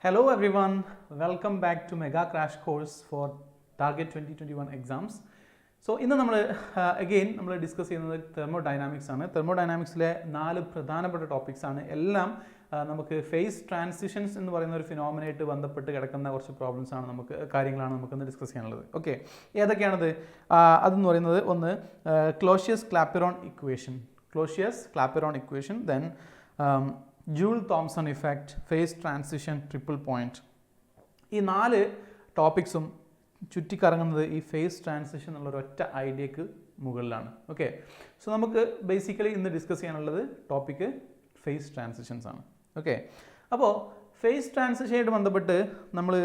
Hello everyone, welcome back to Mega Crash Course for Target 2021 exams. So ഇന്ന് നമ്മൾ again നമ്മൾ discuss ചെയ്യുന്നത് thermodynamics ആണ്. തെർമോഡൈനാമിക്സിലെ 4 പ്രധാനപ്പെട്ട ടോപ്പിക്സ് ആണ്. എല്ലാം നമുക്ക് ഫേസ് ട്രാൻസിഷൻസ് എന്ന് പറയുന്ന ഒരു ഫിനോമിനയായിട്ട് ബന്ധപ്പെട്ട് കിടക്കുന്ന കുറച്ച് പ്രോബ്ലംസ് ആണ് കാര്യങ്ങളാണ് നമുക്കിന്ന് ഡിസ്കസ് ചെയ്യാനുള്ളത്. ഓക്കെ, ഏതൊക്കെയാണത്? അതെന്ന് പറയുന്നത് ഒന്ന് Clausius Clapeyron equation, then Joule Thomson effect, phase transition, triple point. ഈ 4 ടോപ്പിക്സും ചുറ്റിക്കറങ്ങുന്നത് ഈ ഫേസ് ട്രാൻസിഷൻ എന്നുള്ള ഒരൊറ്റ ഐഡിയക്ക് മുകളിലാണ്. ഓക്കെ, സോ നമുക്ക് ബേസിക്കലി ഇന്ന് ഡിസ്കസ് ചെയ്യാനുള്ളത് ടോപ്പിക്ക് ഫേസ് ട്രാൻസിഷൻസ് ആണ്. ഓക്കെ, അപ്പോൾ ഫേസ് ട്രാൻസിഷനായിട്ട് ബന്ധപ്പെട്ട് നമ്മൾ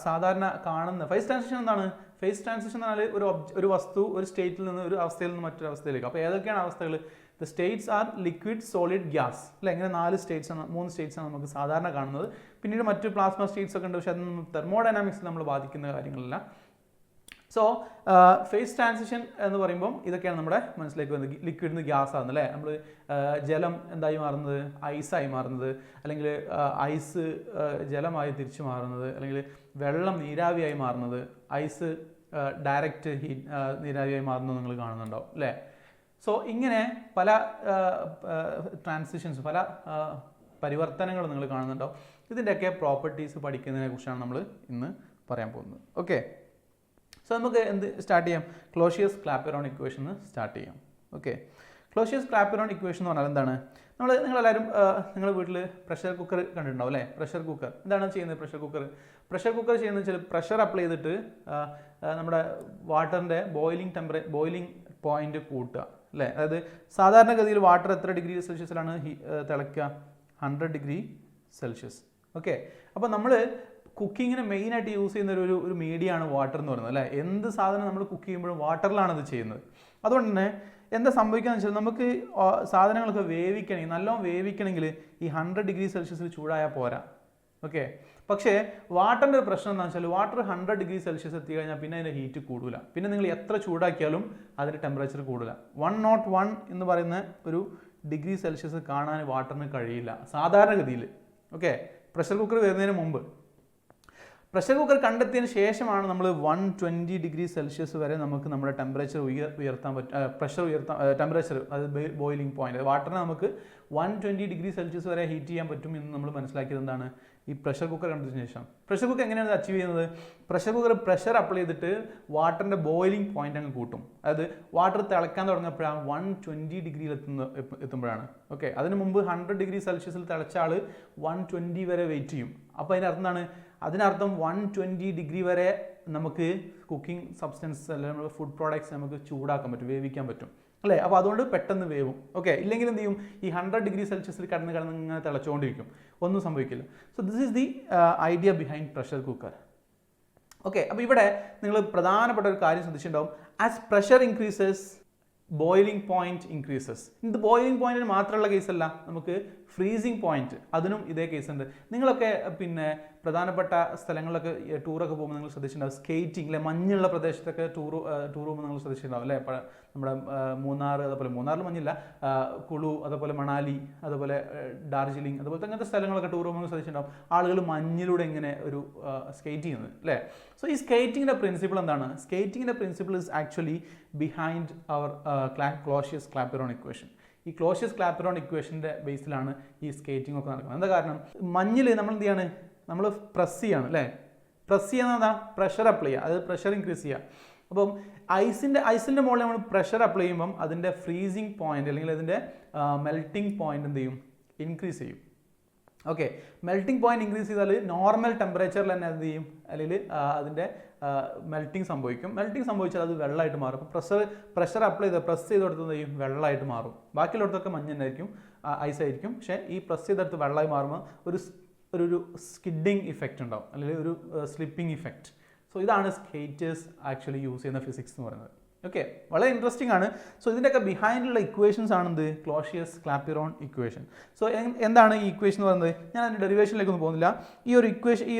സാധാരണ കാണുന്ന ഫേസ് ട്രാൻസിഷൻ എന്താണ്? ഫേസ് ട്രാൻസിഷൻ എന്ന് പറഞ്ഞാൽ ഒരു വസ്തു ഒരു സ്റ്റേറ്റിൽ നിന്ന് ഒരു അവസ്ഥയിൽ നിന്ന് മറ്റൊരു അവസ്ഥയിലേക്ക്. അപ്പോൾ ഏതൊക്കെയാണ് അവസ്ഥകൾ? The States R liquid, solid, gas. അല്ലെ, ഇങ്ങനെ 3 സ്റ്റേറ്റ്സ് ആണ് നമുക്ക് സാധാരണ കാണുന്നത്. പിന്നീട് മറ്റു പ്ലാസ്മ സ്റ്റേറ്റ്സ് ഒക്കെ ഉണ്ട്, പക്ഷെ അതൊന്നും തെർമോഡൈനാമിക്സിൽ നമ്മൾ ബാധിക്കുന്ന കാര്യങ്ങളല്ല. സോ ഫേസ് ട്രാൻസിഷൻ എന്ന് പറയുമ്പം ഇതൊക്കെയാണ് നമ്മുടെ മനസ്സിലേക്ക് വരുന്നത്. ലിക്വിഡിൽ നിന്ന് ഗ്യാസ് ആകുന്നത്, അല്ലേ? നമ്മൾ ജലം എന്തായി മാറുന്നത്? ഐസായി മാറുന്നത്, അല്ലെങ്കിൽ ഐസ് ജലമായി തിരിച്ചു മാറുന്നത്, അല്ലെങ്കിൽ വെള്ളം നീരാവിയായി മാറുന്നത്, ഐസ് ഡയറക്റ്റ് നീരാവിയായി മാറുന്നത് നിങ്ങൾ കാണുന്നുണ്ടാവും, അല്ലേ? സോ ഇങ്ങനെ പല ട്രാൻസിഷൻസ്, പല പരിവർത്തനങ്ങൾ നിങ്ങൾ കാണുന്നുണ്ടാവും. ഇതിൻ്റെയൊക്കെ പ്രോപ്പർട്ടീസ് പഠിക്കുന്നതിനെ കുറിച്ചാണ് നമ്മൾ ഇന്ന് പറയാൻ പോകുന്നത്. ഓക്കെ, സോ നമുക്ക് സ്റ്റാർട്ട് ചെയ്യാം? ക്ലോഷ്യസ് ക്ലാപ്പിറോൺ ഇക്വേഷൻ സ്റ്റാർട്ട് ചെയ്യാം. ഓക്കെ, ക്ലോഷ്യസ് ക്ലാപ്പിറോൺ ഇക്വേഷൻ എന്ന് പറഞ്ഞാൽ എന്താണ്? നിങ്ങളെല്ലാവരും നിങ്ങളുടെ വീട്ടിൽ പ്രഷർ കുക്കർ കണ്ടിട്ടുണ്ടാവും, അല്ലേ? പ്രഷർ കുക്കർ എന്താണ് ചെയ്യുന്നത്? പ്രഷർ കുക്കർ ചെയ്യുന്നത് വെച്ചാൽ പ്രഷർ അപ്ലൈ ചെയ്തിട്ട് നമ്മുടെ വാട്ടറിൻ്റെ ബോയിലിംഗ് പോയിന്റ് കൂട്ടുക, അല്ലേ? അതായത് സാധാരണഗതിയിൽ വാട്ടർ എത്ര ഡിഗ്രി സെൽഷ്യസിലാണ് തിളയ്ക്കുക? 100 degree Celsius. ഓക്കെ, അപ്പോൾ നമ്മൾ കുക്കിങ്ങിന് മെയിനായിട്ട് യൂസ് ചെയ്യുന്ന ഒരു മീഡിയമാണ് വാട്ടർ എന്ന് പറയുന്നത്, അല്ലേ? എന്ത് സാധനം നമ്മൾ കുക്ക് ചെയ്യുമ്പോഴും വാട്ടറിലാണ് അത് ചെയ്യുന്നത്. അതുകൊണ്ട് തന്നെ എന്താ സംഭവിക്കുകയെന്ന് വെച്ചാൽ നമുക്ക് സാധനങ്ങളൊക്കെ നല്ലോണം വേവിക്കണമെങ്കിൽ ഈ 100 ഡിഗ്രി സെൽഷ്യസിൽ ചൂടായാൽ പോരാ. ഓക്കെ, പക്ഷേ വാട്ടറിൻ്റെ ഒരു പ്രശ്നം എന്താണെന്ന് വെച്ചാൽ വാട്ടർ 100 ഡിഗ്രി സെൽഷ്യസ് എത്തി കഴിഞ്ഞാൽ പിന്നെ അതിൻ്റെ ഹീറ്റ് കൂടില്ല. പിന്നെ നിങ്ങൾ എത്ര ചൂടാക്കിയാലും അതിൻ്റെ ടെമ്പറേച്ചർ കൂടില്ല. 101 എന്ന് പറയുന്ന ഒരു ഡിഗ്രി സെൽഷ്യസ് കാണാൻ വാട്ടറിന് കഴിയില്ല സാധാരണഗതിയിൽ. ഓക്കെ, പ്രഷർ കുക്കർ വരുന്നതിന് മുമ്പ്. പ്രഷർ കുക്കർ കണ്ടെത്തിയതിന് ശേഷമാണ് നമ്മൾ 120 ഡിഗ്രി സെൽഷ്യസ് വരെ നമുക്ക് നമ്മുടെ ടെമ്പറേച്ചർ ഉയർത്താൻ പറ്റും. ടെമ്പറേച്ചർ, അതായത് ബോയിലിംഗ് പോയിന്റ്, വാട്ടറിനെ നമുക്ക് 120 ഡിഗ്രി സെൽഷ്യസ് വരെ ഹീറ്റ് ചെയ്യാൻ പറ്റും എന്ന് നമ്മൾ മനസ്സിലാക്കിയത് എന്താണ്? ഈ പ്രഷർ കുക്കർ കണ്ടതിന് ശേഷം. പ്രഷർ കുക്കർ എങ്ങനെയാണ് അച്ചീവ് ചെയ്യുന്നത്? പ്രഷർ കുക്കർ പ്രഷർ അപ്ലൈ ചെയ്തിട്ട് വാട്ടറിൻ്റെ ബോയിലിംഗ് പോയിന്റ് അങ്ങ് കൂട്ടും. അതായത് വാട്ടർ തിളക്കാൻ തുടങ്ങിയപ്പോഴാണ് 120 ഡിഗ്രിയിൽ എത്തുമ്പോഴാണ്. ഓക്കെ, അതിന് മുമ്പ് 100 ഡിഗ്രി സെൽഷ്യസിൽ തിളച്ച ആൾ 120 വരെ വെയിറ്റ് ചെയ്യും. അപ്പോൾ അതിനർത്ഥം എന്താണ്? അതിനർത്ഥം 120 ഡിഗ്രി വരെ നമുക്ക് കുക്കിംഗ് സബ്സ്റ്റൻസ് അല്ലെങ്കിൽ ഫുഡ് പ്രോഡക്ട്സ് നമുക്ക് ചൂടാക്കാൻ പറ്റും, വേവിക്കാൻ പറ്റും, അല്ലേ? അപ്പോൾ അതുകൊണ്ട് പെട്ടെന്ന് വേവും. ഓക്കെ, ഇല്ലെങ്കിൽ എന്ത് ചെയ്യും? ഈ 100 ഡിഗ്രി സെൽഷ്യസിൽ കിടന്ന് ഇങ്ങനെ തിളച്ചുകൊണ്ടിരിക്കും, ഒന്നും സംഭവിക്കില്ല. So this is the idea behind pressure cooker. Okay, അപ്പോൾ ഇവിടെ നിങ്ങൾ പ്രധാനപ്പെട്ട ഒരു കാര്യം ശ്രദ്ധിച്ചിട്ടുണ്ടാവും. As pressure increases boiling point increases. ഇത് ബോയിലിംഗ് പോയിന്റിന് മാത്രമുള്ള കേസല്ല, നമുക്ക് ഫ്രീസിങ് പോയിന്റ് അതിനും ഇതേ കേസുണ്ട്. നിങ്ങളൊക്കെ പിന്നെ പ്രധാനപ്പെട്ട സ്ഥലങ്ങളിലൊക്കെ ടൂറൊക്കെ പോകുമ്പോൾ നിങ്ങൾ ശ്രദ്ധിച്ചിട്ടുണ്ടാവും സ്കേറ്റിംഗ്, അല്ലെ? മഞ്ഞുള്ള പ്രദേശത്തൊക്കെ ടൂർ പോകുമ്പോൾ നിങ്ങൾ ശ്രദ്ധിച്ചിട്ടുണ്ടാവും, അല്ലേ? നമ്മുടെ മൂന്നാർ, അതുപോലെ മൂന്നാറിൽ മഞ്ഞില്ല, കുളു, അതുപോലെ മണാലി, അതുപോലെ ഡാർജിലിംഗ്, അതുപോലെ അങ്ങനത്തെ സ്ഥലങ്ങളൊക്കെ ടൂർ പോകുമ്പോൾ ശ്രദ്ധിച്ചിട്ടുണ്ടാവും ആളുകൾ മഞ്ഞിലൂടെ ഇങ്ങനെ ഒരു സ്കേറ്റ് ചെയ്യുന്നത്, അല്ലേ? സോ ഈ സ്കേറ്റിങ്ങിൻ്റെ പ്രിൻസിപ്പിൾ എന്താണ്? സ്കേറ്റിങ്ങിൻ്റെ principle is actually behind our Clausius Clapeyron equation. ഈ ക്ലോഷ്യസ് ക്ലാപ്പിറോൺ ഇക്വേഷൻ്റെ ബേസിലാണ് ഈ സ്കേറ്റിംഗ് ഒക്കെ നടക്കുന്നത്. എന്താ കാരണം? മഞ്ഞിൽ നമ്മൾ എന്ത് ചെയ്യാണ്? നമ്മൾ പ്രസ് ചെയ്യാണ്, അല്ലേ? പ്രസ് ചെയ്യുന്നതാ പ്രഷർ അപ്ലൈ ചെയ്യുക, അതായത് പ്രഷർ ഇൻക്രീസ് ചെയ്യുക. അപ്പം ഐസിൻ്റെ മുകളിൽ നമ്മൾ പ്രഷർ അപ്ലൈ ചെയ്യുമ്പം അതിൻ്റെ ഫ്രീസിങ് പോയിന്റ് അല്ലെങ്കിൽ അതിൻ്റെ മെൽറ്റിംഗ് പോയിന്റ് എന്ത് ചെയ്യും? ഇൻക്രീസ് ചെയ്യും. ഓക്കെ, മെൽറ്റിംഗ് പോയിന്റ് ഇൻക്രീസ് ചെയ്താൽ നോർമൽ ടെമ്പറേച്ചറിൽ തന്നെ എന്ത് ചെയ്യും? അല്ലെങ്കിൽ അതിൻ്റെ മെൽറ്റിംഗ് സംഭവിക്കും. മെൽറ്റിംഗ് സംഭവിച്ചാൽ അത് വെള്ളമായിട്ട് മാറും. അപ്പോൾ പ്രഷർ അപ്ലൈ പ്രസ് ചെയ്ത് കൊടുത്തത് ചെയ്യും? വെള്ളമായിട്ട് മാറും. ബാക്കിയുള്ളടത്തൊക്കെ മഞ്ഞായിരിക്കും, ഐസായിരിക്കും. പക്ഷേ ഈ പ്രസ് ചെയ്തെടുത്ത് വെള്ളമായി മാറുമ്പോൾ ഒരു സ്കിഡിങ് ഇഫക്റ്റ് ഉണ്ടാവും, അല്ലെങ്കിൽ ഒരു സ്ലിപ്പിംഗ് ഇഫക്റ്റ്. സോ ഇതാണ് സ്കേറ്റേഴ്സ് ആക്ച്വലി യൂസ് ചെയ്യുന്ന ഫിസിക്സ് എന്ന് പറയുന്നത്. ഓക്കെ, വളരെ ഇൻട്രസ്റ്റിംഗ് ആണ്. സോ ഇതിൻ്റെയൊക്കെ ബിഹൈൻഡുള്ള ഇക്വേഷൻസ് ആണെന്ത്? Clausius Clapeyron equation. സോ എന്താണ് ഈ ഇക്വേഷൻ എന്ന് പറയുന്നത്? ഞാൻ അതിൻ്റെ ഡെറിവേഷനിലേക്കൊന്നും പോകുന്നില്ല. ഈ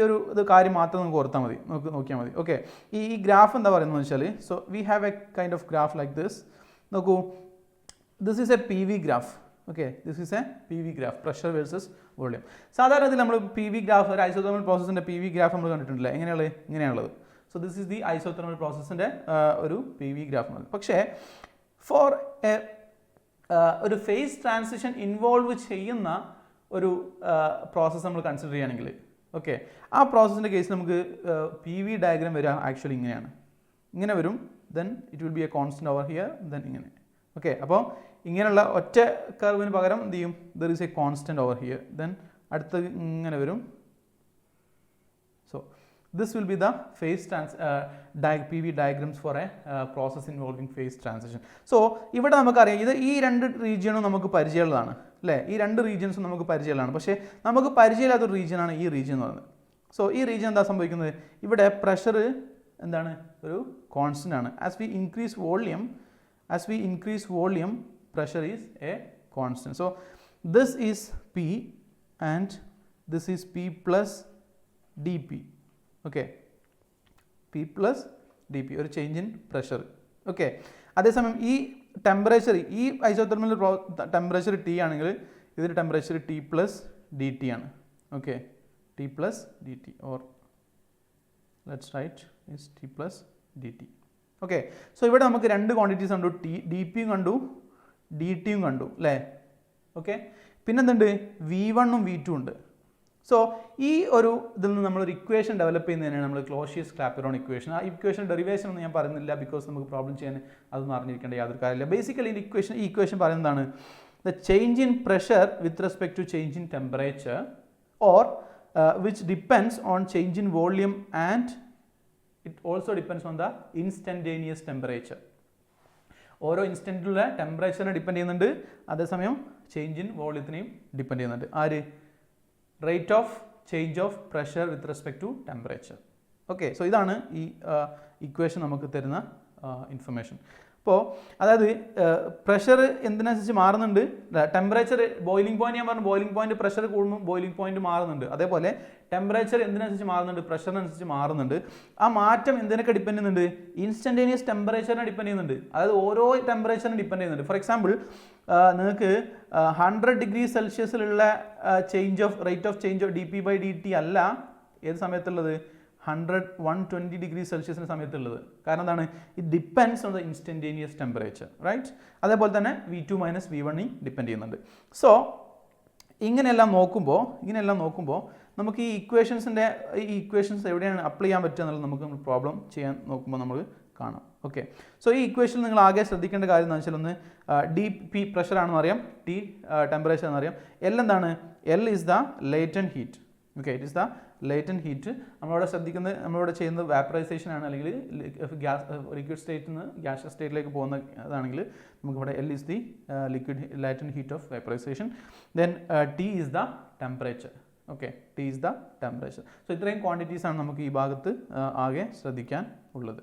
ഒരു കാര്യം മാത്രം നമുക്ക് ഓർത്താൽ മതി, നോക്കിയാൽ മതി. ഓക്കെ, ഈ ഗ്രാഫ് എന്താ പറയുന്നത് വെച്ചാൽ, so we have a kind of graph like this. നോക്കൂ, this is a PV graph. Okay, this is a P V graph, pressure versus volume. സാധാരണ ഇതിൽ നമ്മൾ പി വി ഗ്രാഫ്, ഒരു ഐസോതെർമൽ പ്രോസസ്സിൻ്റെ പി വി ഗ്രാഫ് നമ്മൾ കണ്ടിട്ടുണ്ടല്ലേ, എങ്ങനെയുള്ളത്, ഇങ്ങനെയാണുള്ളത്. So this is the isothermal പ്രോസസ്സിൻ്റെ ഒരു പി വി ഗ്രാഫ് ആണ്. പക്ഷേ ഫോർ ഒരു ഫേസ് ട്രാൻസിഷൻ ഇൻവോൾവ് ചെയ്യുന്ന ഒരു പ്രോസസ്സ് നമ്മൾ കൺസിഡർ ചെയ്യുകയാണെങ്കിൽ, ഓക്കെ, ആ പ്രോസസ്സിൻ്റെ കേസിൽ നമുക്ക് പി വി ഡയഗ്രാം വരിക ആക്ച്വലി ഇങ്ങനെയാണ്, ഇങ്ങനെ വരും. Then it will be A constant over here, then ഇങ്ങനെ. ഓക്കെ, അപ്പോൾ ഇങ്ങനെയുള്ള ഒറ്റ കർവിന് പകരം എന്ത് ചെയ്യും, there is A constant over here, then അടുത്ത് ഇങ്ങനെ വരും. So this will be the phase PV diagrams for a process involving phase transition. So ഇവിടെ നമുക്കറിയാം ഇത് ഈ രണ്ട് റീജിയനും നമുക്ക് പരിചയമുള്ളതാണ് അല്ലേ, ഈ രണ്ട് റീജിയൻസും നമുക്ക് പരിചയമുള്ളതാണ്. പക്ഷേ നമുക്ക് പരിചയമില്ലാത്തൊരു റീജിയനാണ് ഈ റീജിയൻ എന്ന് പറയുന്നത്. സോ ഈ റീജിയൻ എന്താ സംഭവിക്കുന്നത്, ഇവിടെ പ്രഷർ എന്താണ്, ഒരു കോൺസ്റ്റന്റ് ആണ്. As we increase volume pressure is a constant. So this is P and this is P plus dP. Okay, P plus d P, ഒരു ചേഞ്ച് ഇൻ പ്രഷർ. ഓക്കെ, അതേസമയം ഈ ടെമ്പറേച്ചർ, ഈ ഐസോതെർമൽ ടെമ്പറേച്ചർ ടി ആണെങ്കിൽ ഇതിൻ്റെ temperature T plus d T ആണ്. Okay, T plus d T, or let's write is T plus d T. Okay, so ഇവിടെ നമുക്ക് രണ്ട് ക്വാണ്ടിറ്റീസ് കണ്ടു, ഡി പിയും കണ്ടു, ഡി ടിയും കണ്ടു അല്ലേ. ഓക്കെ, പിന്നെന്തുണ്ട്, V1 ഉം V2 ഉണ്ട്. സോ ഈ ഒരു ഇതിൽ നിന്ന് നമ്മളൊരു ഇക്വേഷൻ ഡെവലപ്പ് ചെയ്യുന്നതിനാണ് നമ്മൾ ക്ലോഷ്യസ് ക്ലാപ്പെറോൺ ഇക്വേഷൻ. ആ ഇക്വേഷൻ ഡെറിവേഷൻ ഒന്നും ഞാൻ പറയുന്നില്ല, ബിക്കോസ് നമുക്ക് പ്രോബ്ലം ചെയ്യാൻ അതൊന്നും അറിഞ്ഞിരിക്കേണ്ട യാതൊരു കാര്യമില്ല. ബേസിക്കലി ഈ ഇക്വേഷൻ പറയുന്നതാണ്, the change in pressure with respect to change in temperature or which depends on change in volume and it also depends on the instantaneous temperature. ഓരോ ഇൻസ്റ്റൻറ്റിലുള്ള ടെമ്പറേച്ചറിനെ ഡിപ്പെൻഡ് ചെയ്യുന്നുണ്ട്, അതേസമയം ചേഞ്ച് ഇൻ വോളിയത്തിനെയും ഡിപ്പെൻഡ് ചെയ്യുന്നുണ്ട്. ആര്, rate of change of pressure with respect to temperature. Okay, so ഇതാണ് ഈ equation നമുക്ക് തരുന്ന ഇൻഫർമേഷൻ. അപ്പോൾ അതായത് പ്രഷർ എന്തിനനുസരിച്ച് മാറുന്നുണ്ട്, ടെമ്പറേച്ചർ ബോയിലിംഗ് പോയിന്റ്, ഞാൻ പറഞ്ഞു ബോയിലിംഗ് പോയിന്റ് പ്രഷർ കൂടുമ്പോൾ ബോയിലിംഗ് പോയിന്റ് മാറുന്നുണ്ട്. അതേപോലെ ടെമ്പറേച്ചർ എന്തിനനുസരിച്ച് മാറുന്നുണ്ട്, പ്രഷറിനനുസരിച്ച് മാറുന്നുണ്ട്. ആ മാറ്റം എന്തിനൊക്കെ ഡിപ്പെൻഡ് ചെയ്യുന്നുണ്ട്, ഇൻസ്റ്റൻറ്റേനിയസ് ടെമ്പറേച്ചറിനെ ഡിപ്പെൻഡ് ചെയ്യുന്നുണ്ട്. അതായത് ഓരോ ടെമ്പറേച്ചറിനെ ഡിപ്പെൻഡ് ചെയ്യുന്നുണ്ട്. ഫോർ എക്സാമ്പിൾ നിങ്ങൾക്ക് 100 ഡിഗ്രി സെൽഷ്യസിലുള്ള change of rate of change of d P by d T അല്ല ഏത് സമയത്തുള്ളത്, 120 ഡിഗ്രി സെൽഷ്യസിൻ്റെ സമയത്തുള്ളത്. കാരണം എന്താണ്, it depends on the instantaneous temperature, right. അതേപോലെ തന്നെ V2 മൈനസ് V1 ഡിപ്പെൻഡ് ചെയ്യുന്നുണ്ട്. സോ ഇങ്ങനെയെല്ലാം നോക്കുമ്പോൾ നമുക്ക് ഈ ഇക്വേഷൻസ് എവിടെയാണ് അപ്ലൈ ചെയ്യാൻ പറ്റുക എന്നുള്ളത് നമുക്ക് പ്രോബ്ലം ചെയ്യാൻ നോക്കുമ്പോൾ നമ്മൾ കാണാം. ഓക്കെ, സോ ഈ ഇക്വേഷൻ നിങ്ങൾ ആകെ ശ്രദ്ധിക്കേണ്ട കാര്യം എന്ന് വെച്ചാൽ, ഒന്ന് ഡി പി പ്രഷർ ആണെന്ന് അറിയാം, ടി ടെമ്പറേച്ചർ എന്നറിയാം, എൽ എന്താണ്, L is the latent heat. Okay, it is the latent heat. നമ്മളിവിടെ ചെയ്യുന്നത് വാപ്പറൈസേഷൻ ആണ്, അല്ലെങ്കിൽ ലിക്വിഡ് സ്റ്റേറ്റിൽ നിന്ന് ഗ്യാസ് സ്റ്റേറ്റിലേക്ക് പോകുന്നതാണെങ്കിൽ നമുക്കിവിടെ L is the latent heat of vaporization. Then T is the temperature. Okay, T is the temperature. So ഇത്രയും ക്വാണ്ടിറ്റീസ് ആണ് നമുക്ക് ഈ ഭാഗത്ത് ആകെ ശ്രദ്ധിക്കാൻ ഉള്ളത്.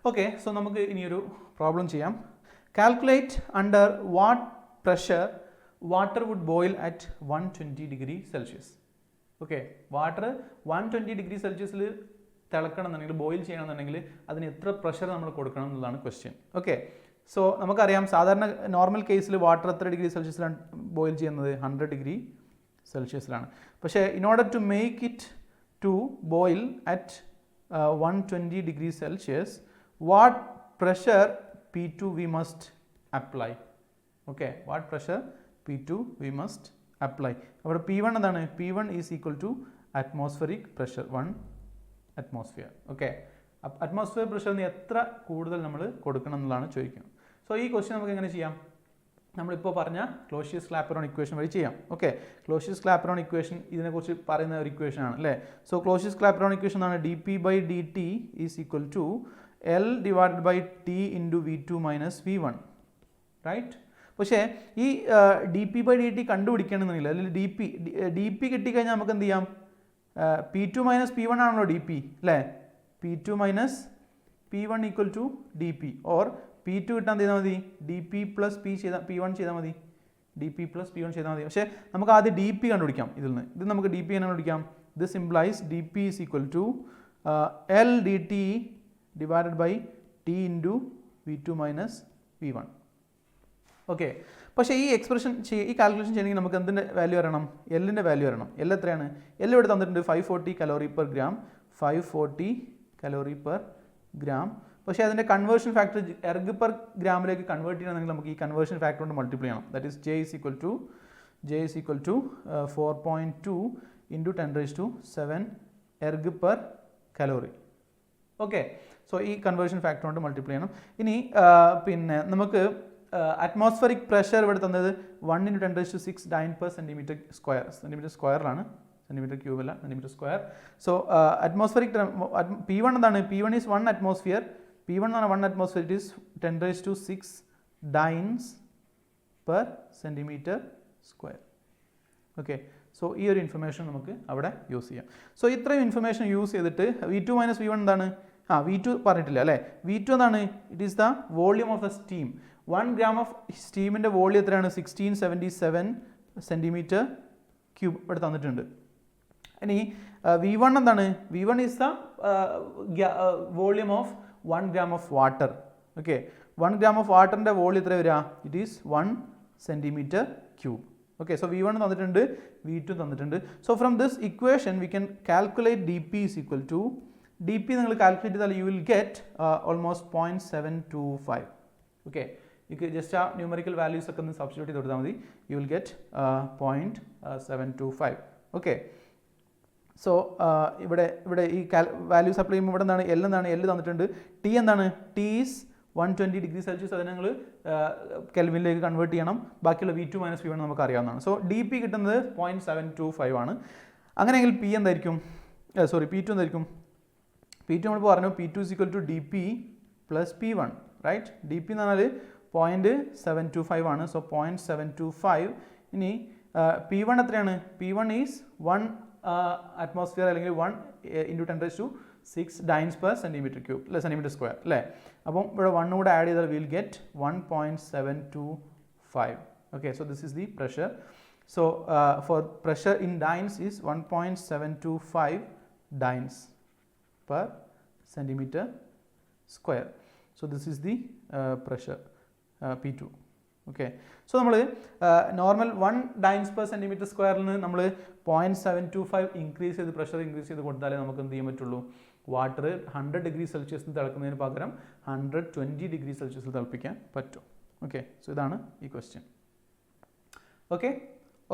ഓക്കെ, സോ നമുക്ക് ഇനിയൊരു പ്രോബ്ലം ചെയ്യാം. Calculate under what pressure water would boil at 120 degree Celsius. Okay, water 120 degree സെൽഷ്യസിൽ തിളക്കണം എന്നുണ്ടെങ്കിൽ, ബോയിൽ ചെയ്യണമെന്നുണ്ടെങ്കിൽ അതിന് എത്ര പ്രഷർ നമ്മൾ കൊടുക്കണം എന്നുള്ളതാണ് ക്വസ്റ്റ്യൻ. ഓക്കെ, സോ നമുക്കറിയാം സാധാരണ നോർമൽ കേസിൽ വാട്ടർ എത്ര ഡിഗ്രി സെൽഷ്യസിലാണ് ബോയിൽ ചെയ്യുന്നത്, 100 ഡിഗ്രി സെൽഷ്യസിലാണ്. പക്ഷേ in order to make it to boil at 120 degree celsius, what pressure P2 we must apply. Okay, what pressure P2 we must apply. അവിടെ P1 എന്താണ്, P1 is equal to atmospheric pressure, 1 atmosphere. Okay, atmosphere പ്രഷറിന് എത്ര കൂടുതൽ നമ്മൾ കൊടുക്കണം എന്നുള്ളതാണ് ചോദിക്കുന്നത്. So ഈ ക്വസ്റ്റ്യൻ നമുക്ക് എങ്ങനെ ചെയ്യാം, നമ്മളിപ്പോൾ പറഞ്ഞ ക്ലോഷ്യസ് ക്ലാപ്പെറോൺ ഇക്വേഷൻ വഴി ചെയ്യാം. ഓക്കെ, ക്ലോഷ്യസ് ക്ലാപ്പെറോൺ ഇക്വേഷൻ ഇതിനെക്കുറിച്ച് പറയുന്ന ഒരു ഇക്വേഷൻ ആണ് അല്ലേ. സോ ക്ലോഷ്യസ് ക്ലാപ്പെറോൺ ഇക്വേഷൻ ആണ് d P by d T is equal to L divided by T into V2 minus V1, right. പക്ഷേ ഈ d P by d T കണ്ടുപിടിക്കണമെന്നില്ല, അല്ലെങ്കിൽ ഡി പി കിട്ടിക്കഴിഞ്ഞാൽ നമുക്ക് എന്ത് ചെയ്യാം, P2 മൈനസ് P1 ആണല്ലോ ഡി പി അല്ലേ, P2 minus P1 equal to D P, or P2 കിട്ടാൻ ചെയ്താൽ മതി ഡി പി പ്ലസ് P1 ചെയ്താൽ മതി, ഡി പി പ്ലസ് P1 ചെയ്താൽ മതി. പക്ഷേ നമുക്ക് ആദ്യം ഡി പി കണ്ടുപിടിക്കാം. ഇത് നമുക്ക് ഡി പി എങ്ങനെ കണ്ടുപിടിക്കാം, this implies D P is equal to L D T divided by T into V2 minus V1. Okay. പക്ഷേ ഈ എക്സ്പ്രഷൻ ഈ കാൽക്കുലേഷൻ ചെയ്യണമെങ്കിൽ നമുക്ക് എന്തിൻ്റെ വാല്യൂ അറിയണം? എല്ലിൻ്റെ വാല്യൂ അറിയണം. എൽ എത്രയാണ്? എൽ ഇവിടെ തന്നിട്ടുണ്ട് 540 calorie per gram, 540 calorie per gram. പക്ഷേ അതിൻ്റെ കൺവേർഷൻ ഫാക്ടർ എർഗ് പെർ ഗ്രാമിലേക്ക് കൺവേർട്ട് ചെയ്യണമെങ്കിൽ നമുക്ക് ഈ കൺവേർഷൻ ഫാക്ടർ കൊണ്ട് മൾട്ടിപ്ലൈ ചെയ്യണം. That is J is equal to 4.2 into 10⁻⁷ erg per calorie. Okay. So ഈ കൺവേർഷൻ ഫാക്ടർ കൊണ്ട് മൾട്ടിപ്ലൈ ചെയ്യണം. ഇനി പിന്നെ നമുക്ക് അറ്റ്മോസ്ഫറിക് പ്രഷർ ഇവിടെ തന്നത് 1 into 10⁻⁶ dyne per centimeter square. Centimetre സ്ക്വയറിലാണ്, സെൻറ്റിമീറ്റർ ക്യൂബ് അല്ല, centimetre square. So atmospheric P1 എന്താണ്? P1 is 1 atmosphere. P1 എന്നാണ് 1 atmosphere. It is 10⁻⁶ dynes per centimeter square. Okay. So ഈ ഒരു ഇൻഫർമേഷൻ നമുക്ക് അവിടെ യൂസ് ചെയ്യാം. സോ ഇത്രയും ഇൻഫർമേഷൻ യൂസ് ചെയ്തിട്ട് V2 - V1 എന്താണ്? V2 പറഞ്ഞിട്ടില്ല അല്ലേ? V2 എന്താണ്? It is the volume of the steam. 1 gram of സ്റ്റീമിൻ്റെ വോളിയം എത്രയാണ്? 1677 സെൻറ്റിമീറ്റർ ക്യൂബ് ഇവിടെ തന്നിട്ടുണ്ട്. ഇനി V1 എന്താണ്? V1 is the volume of 1 gram of water. Okay. 1 gram of വാട്ടറിൻ്റെ വോളിയം എത്ര വരിക? It is 1 centimetre cube. Okay. So V1 തന്നിട്ടുണ്ട്, V2 തന്നിട്ടുണ്ട്. So from this equation we can calculate dP is equal to dP നിങ്ങൾ calculate ചെയ്താൽ you will get almost 0.725. Okay. Just ആ numerical values ഒക്കെ ഒന്ന് സബ്സ്റ്റിറ്റ്യൂട്ട് ചെയ്ത് കൊടുത്താൽ മതി. You will get 0.725. Okay. So ഇവിടെ ഈ വാല്യൂസ് അപ്ലൈ ചെയ്യുമ്പോൾ ഇവിടെ എന്താണ്? എൽ എന്താണ്? എൽ തന്നിട്ടുണ്ട്. ടി എന്താണ്? T is 120 degree Celsius. അതിനെ നിങ്ങൾ കെൽവിനിലേക്ക് കൺവേർട്ട് ചെയ്യണം. ബാക്കിയുള്ള V2 - V1 നമുക്ക് അറിയാവുന്നതാണ്. സോ dP കിട്ടുന്നത് 0.725 ആണ്. അങ്ങനെയെങ്കിൽ P എന്തായിരിക്കും? P2 എന്തായിരിക്കും? P2 നമ്മളിപ്പോൾ പറഞ്ഞു P2 is equal to dP plus P1, right? dP എന്ന് പറഞ്ഞാൽ 0.725 ആണ്. സോ 0.725. ഇനി P1 എത്രയാണ്? P1 ഈസ് 1 അറ്റ്മോസ്ഫിയർ അല്ലെങ്കിൽ 1 into 10⁻⁶ dynes per centimeter cube അല്ലെ, സെൻറ്റിമീറ്റർ സ്ക്വയർ അല്ലേ? അപ്പം ഇവിടെ 1 കൂടെ ആഡ് ചെയ്താൽ will get 1.725. Okay. So this is the pressure. So four pressure in dynes is 1.725 dynes per centimeter square. So this is the pressure P2. Okay. So നമ്മൾ normal 1 dynes per centimeter സ്ക്വയറിൽ നിന്ന് നമ്മൾ 0.725 increase ചെയ്ത് pressure increase ചെയ്ത് കൊടുത്താലേ നമുക്ക് എന്ത് ചെയ്യാൻ പറ്റുള്ളൂ? വാട്ടർ 100 ഡിഗ്രി സെൽഷ്യസിൽ തിളക്കുന്നതിന് പകരം 120 ഡിഗ്രി സെൽഷ്യസിൽ തിളപ്പിക്കാൻ പറ്റും. ഓക്കെ. സോ ഇതാണ് ഈ question. Okay.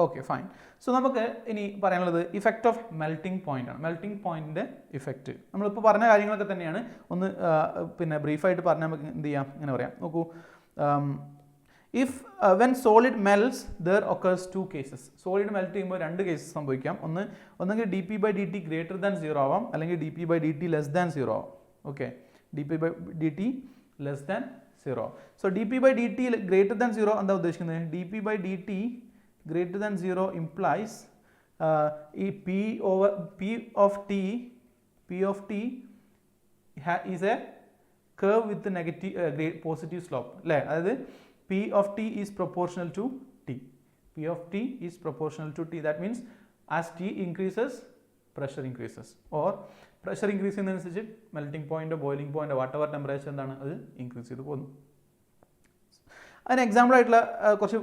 Okay, fine. So നമുക്ക് ഇനി പറയാനുള്ളത് ഇഫക്റ്റ് ഓഫ് മെൽറ്റിംഗ് പോയിന്റ് ആണ്. മെൽറ്റിംഗ് പോയിന്റിൻ്റെ ഇഫക്റ്റ് നമ്മളിപ്പോൾ പറഞ്ഞ കാര്യങ്ങളൊക്കെ തന്നെയാണ്. ഒന്ന് പിന്നെ ബ്രീഫായിട്ട് പറഞ്ഞാൽ നമുക്ക് എന്ത് ചെയ്യാം? ഇങ്ങനെ പറയാം. നോക്കൂ, when solid melts there occurs 2 cases. Solid melt ചെയ്യുമ്പോൾ 2 കേസസ് സംഭവിക്കാം. ഒന്നെങ്കിൽ dP/dt ഗ്രേറ്റർ ദാൻ 0 ആവാം, അല്ലെങ്കിൽ dP/dt ലെസ് ദാൻ 0 ആവാം. Okay. dP/dt less than 0. So dP/dt greater than 0 എന്താ ഉദ്ദേശിക്കുന്നത്? dP/dt greater than 0 implies ഈ P of t is a curve with negative positive slope അല്ലേ? അതായത് P of t is proportional to t. P of t is proportional to t. That means as t increases, pressure increases. Or pressure increase ചെയ്യുന്നതനുസരിച്ച് melting point, boiling point, whatever temperature എന്താണ് അത് increase ചെയ്ത് പോകുന്നു. അതിന് example ആയിട്ടുള്ള കുറച്ച്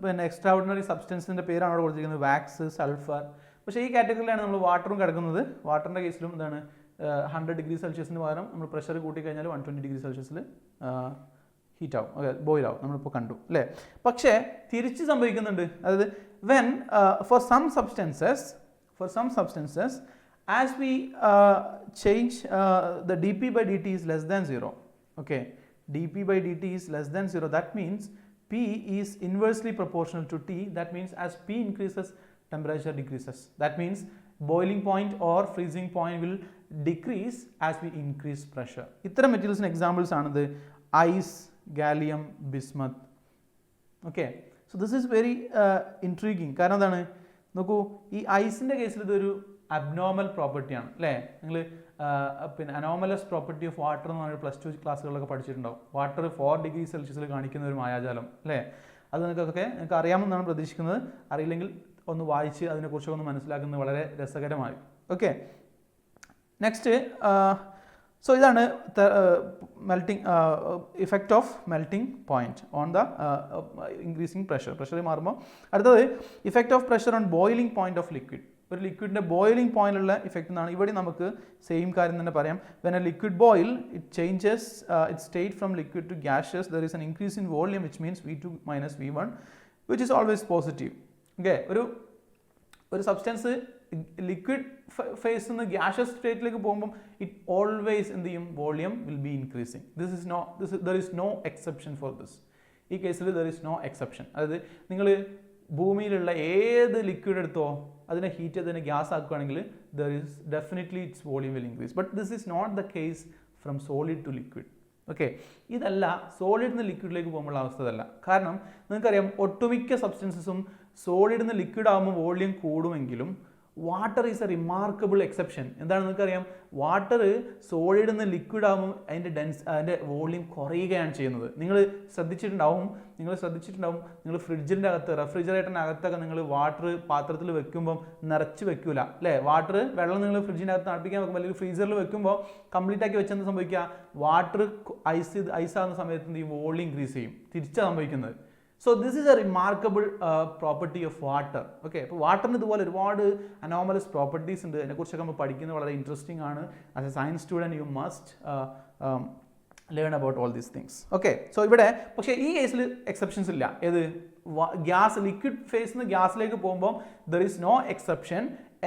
പിന്നെ extra ordinary സബ്സ്റ്റൻസിൻ്റെ പേരാണ് അവിടെ കൊടുത്തിരിക്കുന്നത്, വാക്സ്, സൾഫർ. പക്ഷേ ഈ കാറ്റഗറിയിലാണ് നമ്മൾ വാട്ടറും കിടക്കുന്നത്. വാട്ടറിൻ്റെ കേസിലും എന്താണ് 100 ഡിഗ്രി സെൽഷ്യസിന് പകരം നമ്മൾ പ്രഷർ കൂട്ടിക്കഴിഞ്ഞാൽ 120 ഡിഗ്രി സെൽഷ്യസിൽ ഹീറ്റ് ആവും, ബോയിൽ ആവും, നമ്മളിപ്പോൾ കണ്ടു അല്ലേ? പക്ഷേ തിരിച്ച് സംഭവിക്കുന്നുണ്ട്. അതായത് when for some substances as we change the dP/dt is less than 0. Okay. dP/dt is less than 0. That means P is inversely proportional to T. That means as P increases, temperature decreases. That means boiling point or freezing point will decrease as we increase pressure. ഇത്തരം മെറ്റീരിയൽസിന് examples ആണിത് ice, gallium, bismuth. Okay. So this is very intriguing. കാരണം എന്താണ്? നോക്കൂ, ഈ ഐസിൻ്റെ കേസിൽ ഇതൊരു abnormal പ്രോപ്പർട്ടിയാണ് അല്ലേ? നിങ്ങൾ പിന്നെ അനോമലസ് പ്രോപ്പർട്ടി ഓഫ് വാട്ടർ എന്ന് പറഞ്ഞാൽ +2 ക്ലാസ്സുകളിലൊക്കെ പഠിച്ചിട്ടുണ്ടാവും. വാട്ടർ 4 ഡിഗ്രി സെൽഷ്യസിൽ കാണിക്കുന്ന ഒരു മായാജാലം അല്ലേ? അത് നിങ്ങൾക്ക് അറിയാമെന്നാണ് പ്രതീക്ഷിക്കുന്നത്. അറിയില്ലെങ്കിൽ ഒന്ന് വായിച്ച് അതിനെക്കുറിച്ചൊക്കെ ഒന്ന് മനസ്സിലാക്കുന്നത് വളരെ രസകരമായി. ഓക്കെ. നെക്സ്റ്റ് സോ ഇതാണ് melting effect of melting point on the increasing pressure മാറുമ്പോൾ അടുത്തത് effect of pressure on boiling point of liquid. ഒരു ലിക്വിഡിൻ്റെ ബോയിലിംഗ് പോയിന്റിലുള്ള ഇഫക്റ്റ് എന്നാണ്. ഇവിടെ നമുക്ക് സെയിം കാര്യം തന്നെ പറയാം. When a liquid boil it changes it state from liquid to gaseous there is an increase in volume which means V2 minus V1 which is always positive. Okay, ഒരു substance liquid ഫേസിൽ നിന്ന് gaseous സ്റ്റേറ്റിലേക്ക് പോകുമ്പം it always എന്ത് ചെയ്യും, volume will be increasing. There is no exception for this. ഈ കേസിൽ there is no exception. അതായത് നിങ്ങൾ ഭൂമിയിലുള്ള ഏത് ലിക്വിഡ് എടുത്തോ അതിനെ ഹീറ്റ് ചെയ്തതിനെ ഗ്യാസ് ആക്കുകയാണെങ്കിൽ there is definitely its volume will increase. But this is not the case from solid to liquid. Okay, ഇതല്ല സോളിഡിൽ നിന്ന് ലിക്വിഡിലേക്ക് പോകുമ്പോൾ അവസ്ഥ അതല്ല. കാരണം നിങ്ങൾക്കറിയാം ഒട്ടുമിക്ക സബ്സ്റ്റൻസസും സോളിഡിൽ നിന്ന് ലിക്വിഡ് ആകുമ്പോൾ വോളിയം കൂടുമെങ്കിലും water is a remarkable exception. എന്താണ് നിങ്ങൾക്കറിയാം, വാട്ടർ സോളിഡിൽ നിന്ന് ലിക്വിഡ് ആകുമ്പോൾ അതിൻ്റെ വോളിയം കുറയുകയാണ് ചെയ്യുന്നത്. നിങ്ങൾ ശ്രദ്ധിച്ചിട്ടുണ്ടാവും നിങ്ങൾ ഫ്രിഡ്ജിൻ്റെ അകത്ത് റെഫ്രിജറേറ്ററിൻ്റെ അകത്തൊക്കെ നിങ്ങൾ വാട്ടർ പാത്രത്തിൽ വെക്കുമ്പം നിറച്ച് വെക്കൂല അല്ലേ. വെള്ളം നിങ്ങൾ ഫ്രിഡ്ജിൻ്റെ അകത്ത് തണുപ്പിക്കാൻ വെക്കുമ്പോൾ അല്ലെങ്കിൽ ഫ്രീസറിൽ വെക്കുമ്പോൾ കംപ്ലീറ്റ് ആക്കി വെച്ചെന്ന് സംഭവിക്കുക, വാട്ടർ ഐസാകുന്ന സമയത്ത് ഈ വോളിയം ഇൻക്രീസ് ചെയ്യും. തിരിച്ചാണ് സംഭവിക്കുന്നത്. So this is a remarkable property of water. Okay, അപ്പോൾ വാട്ടറിന് ഇതുപോലെ ഒരുപാട് അനോമലസ് പ്രോപ്പർട്ടീസ് ഉണ്ട്. അതിനെക്കുറിച്ചൊക്കെ നമ്മൾ പഠിക്കുന്നത് വളരെ ഇൻട്രസ്റ്റിംഗ് ആണ്. As A science student you must learn about all these things. Okay, so ഇവിടെ പക്ഷേ ഈ കേസിൽ എക്സെപ്ഷൻസ് ഇല്ല. ഏത് ഗ്യാസ് ലിക്വിഡ് ഫേസിൽ നിന്ന് ഗ്യാസിലേക്ക് പോകുമ്പോൾ there is no exception.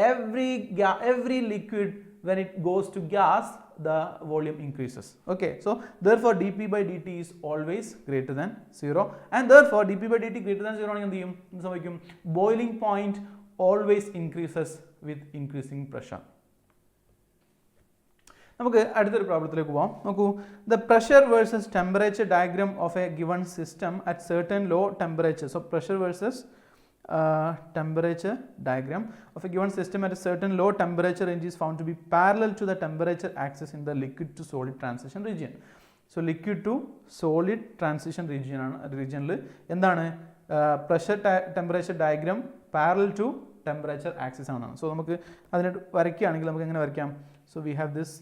Every liquid when it goes to gas the volume increases. Okay, so therefore dp by dt is always greater than 0 and therefore dp by dt greater than 0 ആണെങ്കിൽ എന്ത് ചെയ്യും, എന്ത് സംഭവിക്കും, boiling point always increases with increasing pressure. നമുക്ക് അടുത്തൊരു പ്രോബ്ലത്തിലേക്ക് പോകാം. നോക്കൂ, the pressure versus temperature diagram of a given system at certain low temperature. So pressure versus temperature diagram of a given system at a certain low temperature range is found to be parallel to the temperature axis in the liquid to solid transition region. So liquid to solid transition region എന്താണ് pressure temperature diagram parallel to temperature axis ആണെന്നാണ്. So നമുക്ക് അതിനെ വരയ്ക്കുകയാണെങ്കിൽ നമുക്ക് എങ്ങനെ വരയ്ക്കാം? So we have this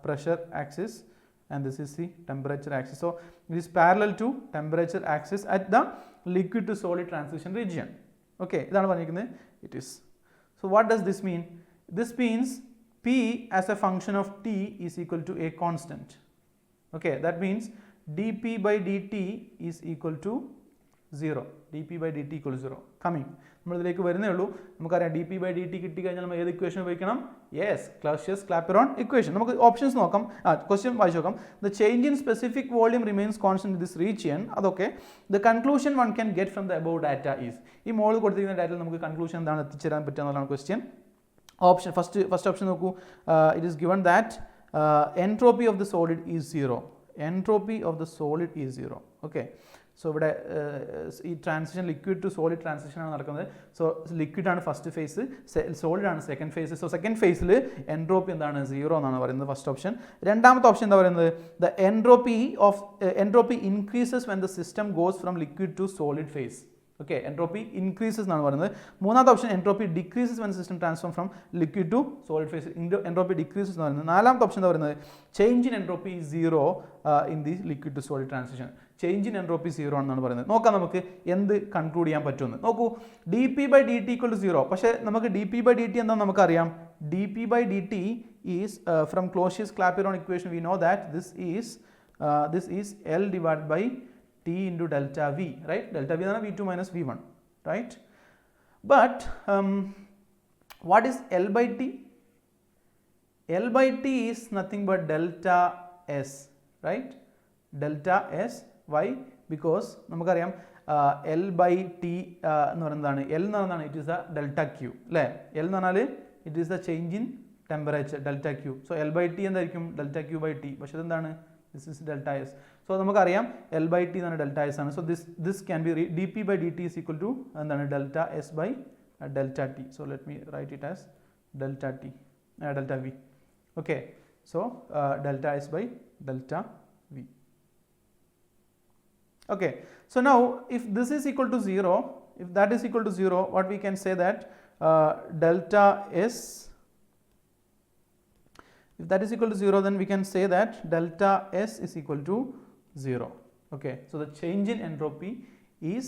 pressure axis and this is the temperature axis. So it is parallel to temperature axis at the liquid to solid transition region. Okay, ഇതാണ് പറഞ്ഞിരിക്കുന്നത്. It is. So what does this mean? This means P as a function of T is equal to a constant. Okay, that means dP by dt is equal to 0. dP by dt equal to 0. Coming. നമ്മളിതിലേക്ക് വരുന്നേ ഉള്ളൂ. നമുക്കറിയാം dP by dt കിട്ടിക്കഴിഞ്ഞാൽ നമ്മൾ ഏത് equation ഉപയോഗിക്കണം? Yes, Clausius Clapeyron equation. നമുക്ക് options നോക്കാം. ക്വസ്റ്റ്യൻ വായിച്ചു നോക്കാം. The change in specific volume remains constant in this region. അതൊക്കെ the conclusion one can get from the above data is. ഈ മോളിൽ കൊടുത്തിരിക്കുന്ന ഡാറ്റയിൽ നമുക്ക് കൺക്ലൂഷൻ എന്താണ് എത്തിച്ചേരാൻ പറ്റുക എന്നുള്ളതാണ് ക്വസ്റ്റ്യൻ. ഓപ്ഷൻ ഫസ്റ്റ് ഓപ്ഷൻ നോക്കൂ. It is given that entropy of the solid is 0. Entropy of the solid is 0. Okay, so ഇവിടെ ഈ transition liquid to solid transition ആണ് നടക്കുന്നത്. സോ ലിക്വിഡ് ആണ് ഫസ്റ്റ് ഫേസ്, സോളിഡ് ആണ് സെക്കൻഡ് ഫേസ്. സോ സെക്കൻഡ് ഫേസിൽ entropy എന്താണ് 0 എന്നാണ് പറയുന്നത് ഫസ്റ്റ് ഓപ്ഷൻ. രണ്ടാമത്തെ ഓപ്ഷൻ എന്താ പറയുന്നത്? The entropy increases when the system goes from liquid to solid phase. Okay, entropy increases എന്നാണ് പറയുന്നത്. മൂന്നാമത്തെ option entropy decreases when system transform from liquid to solid phase. Entropy decreases എന്ന് പറയുന്നത്. നാലാമത്തെ option എന്താ പറയുന്നത്? Change in entropy 0 in the liquid to solid transition. Change in entropy 0 ആണെന്നാണ് പറയുന്നത്. നോക്കാം നമുക്ക് എന്ത് കൺക്ലൂഡ് ചെയ്യാൻ പറ്റുമെന്ന്. നോക്കൂ, dP by dt equal to 0. പക്ഷേ നമുക്ക് dP by dt എന്താണെന്ന് നമുക്കറിയാം. dP by dt is from Clausius-Clapeyron equation we know that this is L divided by T into delta V, right? Delta V is V2 minus V1, right? But what is L by T? L by T is nothing but delta S, right? Delta S. Why? Because നമുക്കറിയാം L by T എന്ന് പറയുന്നതാണ്. L എന്ന് പറയുന്നതാണ് it is a delta Q അല്ലേ. L എന്ന് പറഞ്ഞാൽ it is the change in temperature delta Q. So L by T എന്തായിരിക്കും? Delta Q by T. പക്ഷേ ഇതെന്താണ്? This is delta S. So നമുക്കറിയാം L by T എന്നാണ് ഡെൽറ്റ എസ് ആണ്. So this can be dP by dt is equal to എന്താണ്? Delta S by delta T. So let me write it as delta T delta V. Okay, so delta S by delta V. Okay, so now if this is equal to 0, if that is equal to 0, what we can say that delta S If that is equal to 0, then we can say that delta S is equal to 0. Okay, so the change in entropy is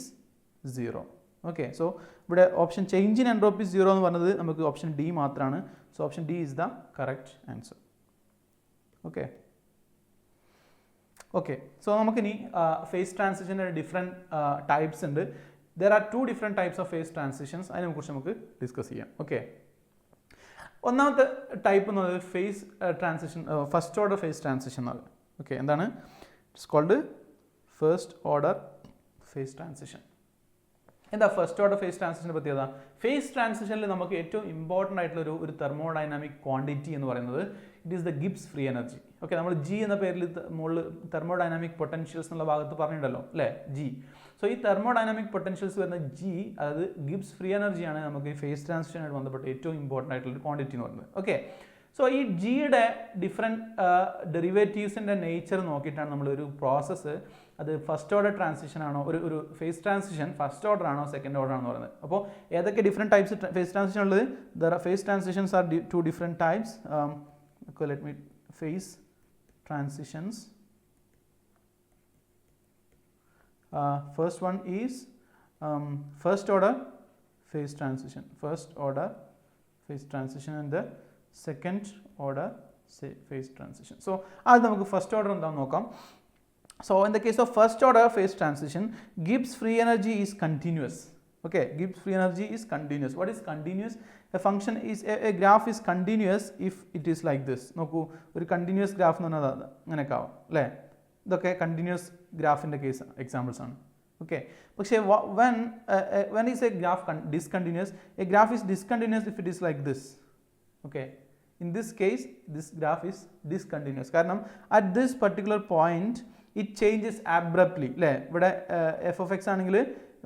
0. Okay, so ഇവിടെ option change in entropy 0 എന്ന് പറഞ്ഞത് നമുക്ക് option D മാത്രമാണ്. So option D is the correct answer. Okay. Okay, so നമുക്കിനി phase transition different types ഉണ്ട്. There are 2 different types of phase transitions. അതിനെക്കുറിച്ച് നമുക്ക് discuss ചെയ്യാം. ഓക്കെ, ഒന്നാമത്തെ ടൈപ്പ് എന്ന് പറയുന്നത് phase transition, first order phase transition എന്ന് പറയുന്നത്. ഓക്കെ, എന്താണ്? It's called first order phase transition. എന്താ ഫസ്റ്റ് ഓർഡർ ഫേസ് ട്രാൻസിഷൻ്റെ പ്രത്യേകത? ഫേസ് ട്രാൻസിഷനിൽ നമുക്ക് ഏറ്റവും ഇമ്പോർട്ടൻ്റ് ആയിട്ടുള്ള ഒരു തെർമോഡൈനാമിക് ക്വാണ്ടിറ്റി എന്ന് പറയുന്നത് it is the Gibbs free energy. Okay, നമ്മൾ ജി എന്ന പേരിൽ മുകളിൽ തെർമോഡൈനാമിക് പൊട്ടൻഷ്യൽസ് എന്നുള്ള ഭാഗത്ത് പറഞ്ഞിട്ടുണ്ടല്ലോ അല്ലേ, ജി. സോ ഈ തെർമോഡൈനാമിക് പൊട്ടൻഷ്യൽസ് വരുന്ന ജി, അതായത് ഗിബ്സ് ഫ്രീ എനർജിയാണ് നമുക്ക് ഈ ഫേസ് ട്രാൻസിഷനായിട്ട് ബന്ധപ്പെട്ട് ഏറ്റവും ഇമ്പോർട്ടൻ്റ് ആയിട്ടുള്ള ക്വാണ്ടിറ്റി എന്ന് പറയുന്നത്. ഓക്കെ, സോ ഈ ജിയുടെ ഡിഫറെൻറ്റ് ഡെറിവേറ്റീവ്സിൻ്റെ നേച്ചർ നോക്കിയിട്ടാണ് നമ്മളൊരു പ്രോസസ്സ് അത് ഫസ്റ്റ് ഓർഡർ ട്രാൻസിഷൻ ആണോ, ഒരു ഫേസ് ട്രാൻസിഷൻ ഫസ്റ്റ് ഓർഡർ ആണോ സെക്കൻഡ് ഓർഡർ ആണെന്ന് പറയുന്നത്. അപ്പോൾ ഏതൊക്കെ ഡിഫറെൻറ്റ് ടൈപ്സ് ഫേസ് ട്രാൻസിഷൻ ഉള്ളത്? Phase transitions are 2 different types. Let me phase transitions. First one is first order phase transition. First order phase transition and the second order phase transition. So അത് നമുക്ക് first order എന്താണെന്ന് നോക്കാം. So in the case of first order phase transition, Gibbs free energy is continuous. Okay, Gibbs free energy is continuous. What is continuous? A function is a graph is continuous if it is like this. നോക്കൂ, ഒരു continuous graph എന്ന് പറഞ്ഞാൽ അങ്ങനെയൊക്കെ ആവും അല്ലേ. ഇതൊക്കെ continuous ഗ്രാഫിൻ്റെ case examples ആണ്. Okay, പക്ഷേ when is a graph discontinuous? A graph is discontinuous if it is like this. Okay, in this case this graph is discontinuous കാരണം at this particular point it changes abruptly അല്ലേ. ഇവിടെ f of x ആണെങ്കിൽ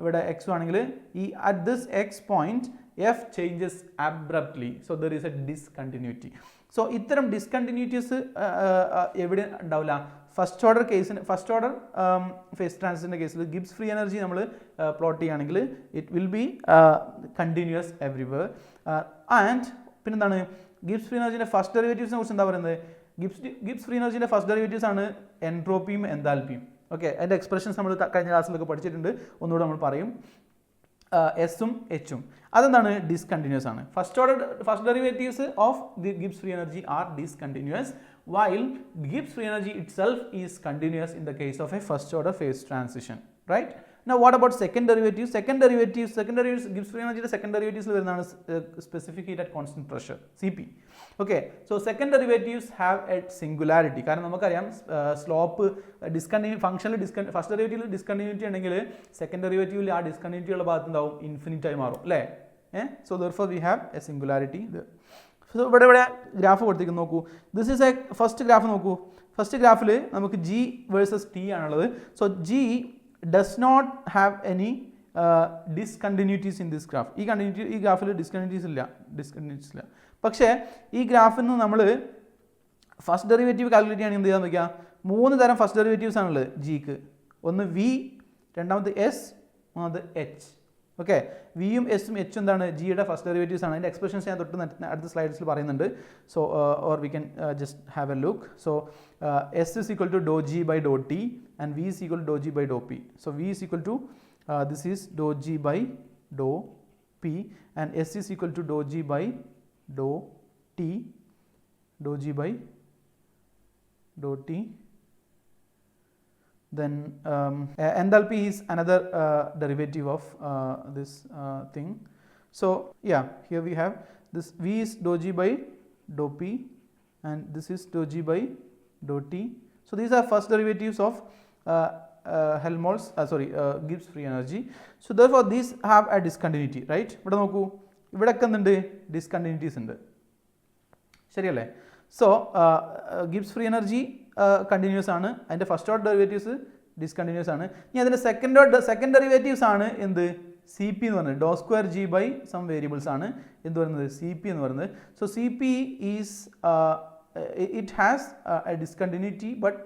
ഇവിടെ x ആണെങ്കിൽ ഈ at this x point f changes abruptly, so there is a discontinuity. So ഇത്തരം discontinuities എവിടെ ഉണ്ടാവില്ല? ഫസ്റ്റ് ഓർഡർ കേസിന്, ഫസ്റ്റ് ഓർഡർ ഫേസ് ട്രാൻസിഷൻ്റെ കേസിൽ ഗിബ്സ് ഫ്രീ എനർജി നമ്മൾ പ്ലോട്ട് ചെയ്യുകയാണെങ്കിൽ it will be continuous everywhere. And പിന്നെന്താണ് ഗിബ്സ് ഫ്രീ എനർജിൻ്റെ ഫസ്റ്റ് ഡെറിവേറ്റീവ്സിനെ കുറിച്ച് എന്താ പറയുന്നത്? ഗിബ്സ് ഫ്രീ എനർജിൻ്റെ ഫസ്റ്റ് ഡെറിവേറ്റീവ്സ് ആണ് എൻട്രോപ്പിയും എൻതാൽപ്പിയും. ഓക്കെ, അതിൻ്റെ എക്സ്പ്രഷൻസ് നമ്മൾ കഴിഞ്ഞ ക്ലാസ്സിലൊക്കെ പഠിച്ചിട്ടുണ്ട്, ഒന്നുകൂടെ നമ്മൾ പറയും. എസും എച്ചും അതെന്താണ്? ഡിസ്കണ്ടിന്യൂസ് ആണ്. First derivatives of the Gibbs free energy are discontinuous, while Gibbs free energy itself is continuous in the case of a first order phase transition, right? Now what about second derivatives? Second derivatives Gibbs free energy second derivatives വരുന്നതാണ് specific heat at constant pressure, Cp. Okay, so second derivatives have a singularity കാരണം നമുക്കറിയാം slope ഫംഗ്ഷനിൽ first ഡെറിവേറ്റീവിൽ discontinuity ഉണ്ടെങ്കിൽ second ഡെറിവേറ്റീവിൽ ആ discontinuity ഉള്ള ഭാഗത്ത് ഉണ്ടാവും infinite ആയി മാറും അല്ലേ. So therefore we have a singularity there. So ഇവിടെ ഗ്രാഫ് കൊടുത്തിരിക്കുന്നു നോക്കൂ. This is a first graph നോക്കൂ. ഫസ്റ്റ് ഗ്രാഫിൽ നമുക്ക് ജി വേഴ്സസ് ടി ആണുള്ളത്. So G does not have any discontinuities in this graph. ഈ ഗ്രാഫിൽ ഡിസ്കണ്ടിന്യൂറ്റീസ് ഇല്ല. പക്ഷേ ഈ ഗ്രാഫിൽ നിന്ന് നമ്മൾ ഫസ്റ്റ് ഡെറിവേറ്റീവ് കാൽക്കുലേറ്റ് ചെയ്യുകയാണെങ്കിൽ എന്ത് ചെയ്യാൻ നോക്കിയാൽ 3 തരം ഫസ്റ്റ് ഡെറിവേറ്റീവ്സ് ആണുള്ളത് ജിക്ക്. ഒന്ന് വി, രണ്ടാമത് എസ്, മൂന്നാമത് എച്ച്. ഓക്കെ, വിയും എസും എച്ചും എന്താണ്? ജിയുടെ ഫസ്റ്റ് ഡെറിവേറ്റീവ്സ് ആണ്. അതിൻ്റെ എക്സ്പ്രഷൻസ് ഞാൻ തൊട്ട് അടുത്ത സ്ലൈഡ്സിൽ പറയുന്നുണ്ട്. So or we can just have a look. So S is equal to doh G by Dr T and V is equal to doh G by doh P. So V is equal to this is doh G by doh P and S is equal to doh G by Dr T, doh G by Dr T. Then enthalpy is another derivative of this thing. So yeah, here we have this V is dou G by dou P and this is dou G by dou T. So these are first derivatives of Helmholtz Gibbs free energy. So therefore these have a discontinuity, right? ഇവിടെ നോക്കൂ, ഇവിടെയൊക്കെ എന്തുണ്ട്? Discontinuities ഉണ്ട്, ശരിയല്ലേ? So Gibbs free energy continuous ആണ്, അതിൻ്റെ first order derivatives discontinuous ആണ്. ഇനി അതിൻ്റെ സെക്കൻഡ് ഡെറിവേറ്റീവ്സ് ആണ് എന്ത്? സി പി എന്ന് പറയുന്നത്. ഡോ square G by some variables ആണ് എന്ത് പറയുന്നത്? സി പി എന്ന് പറയുന്നത്. So C P is it has a discontinuity but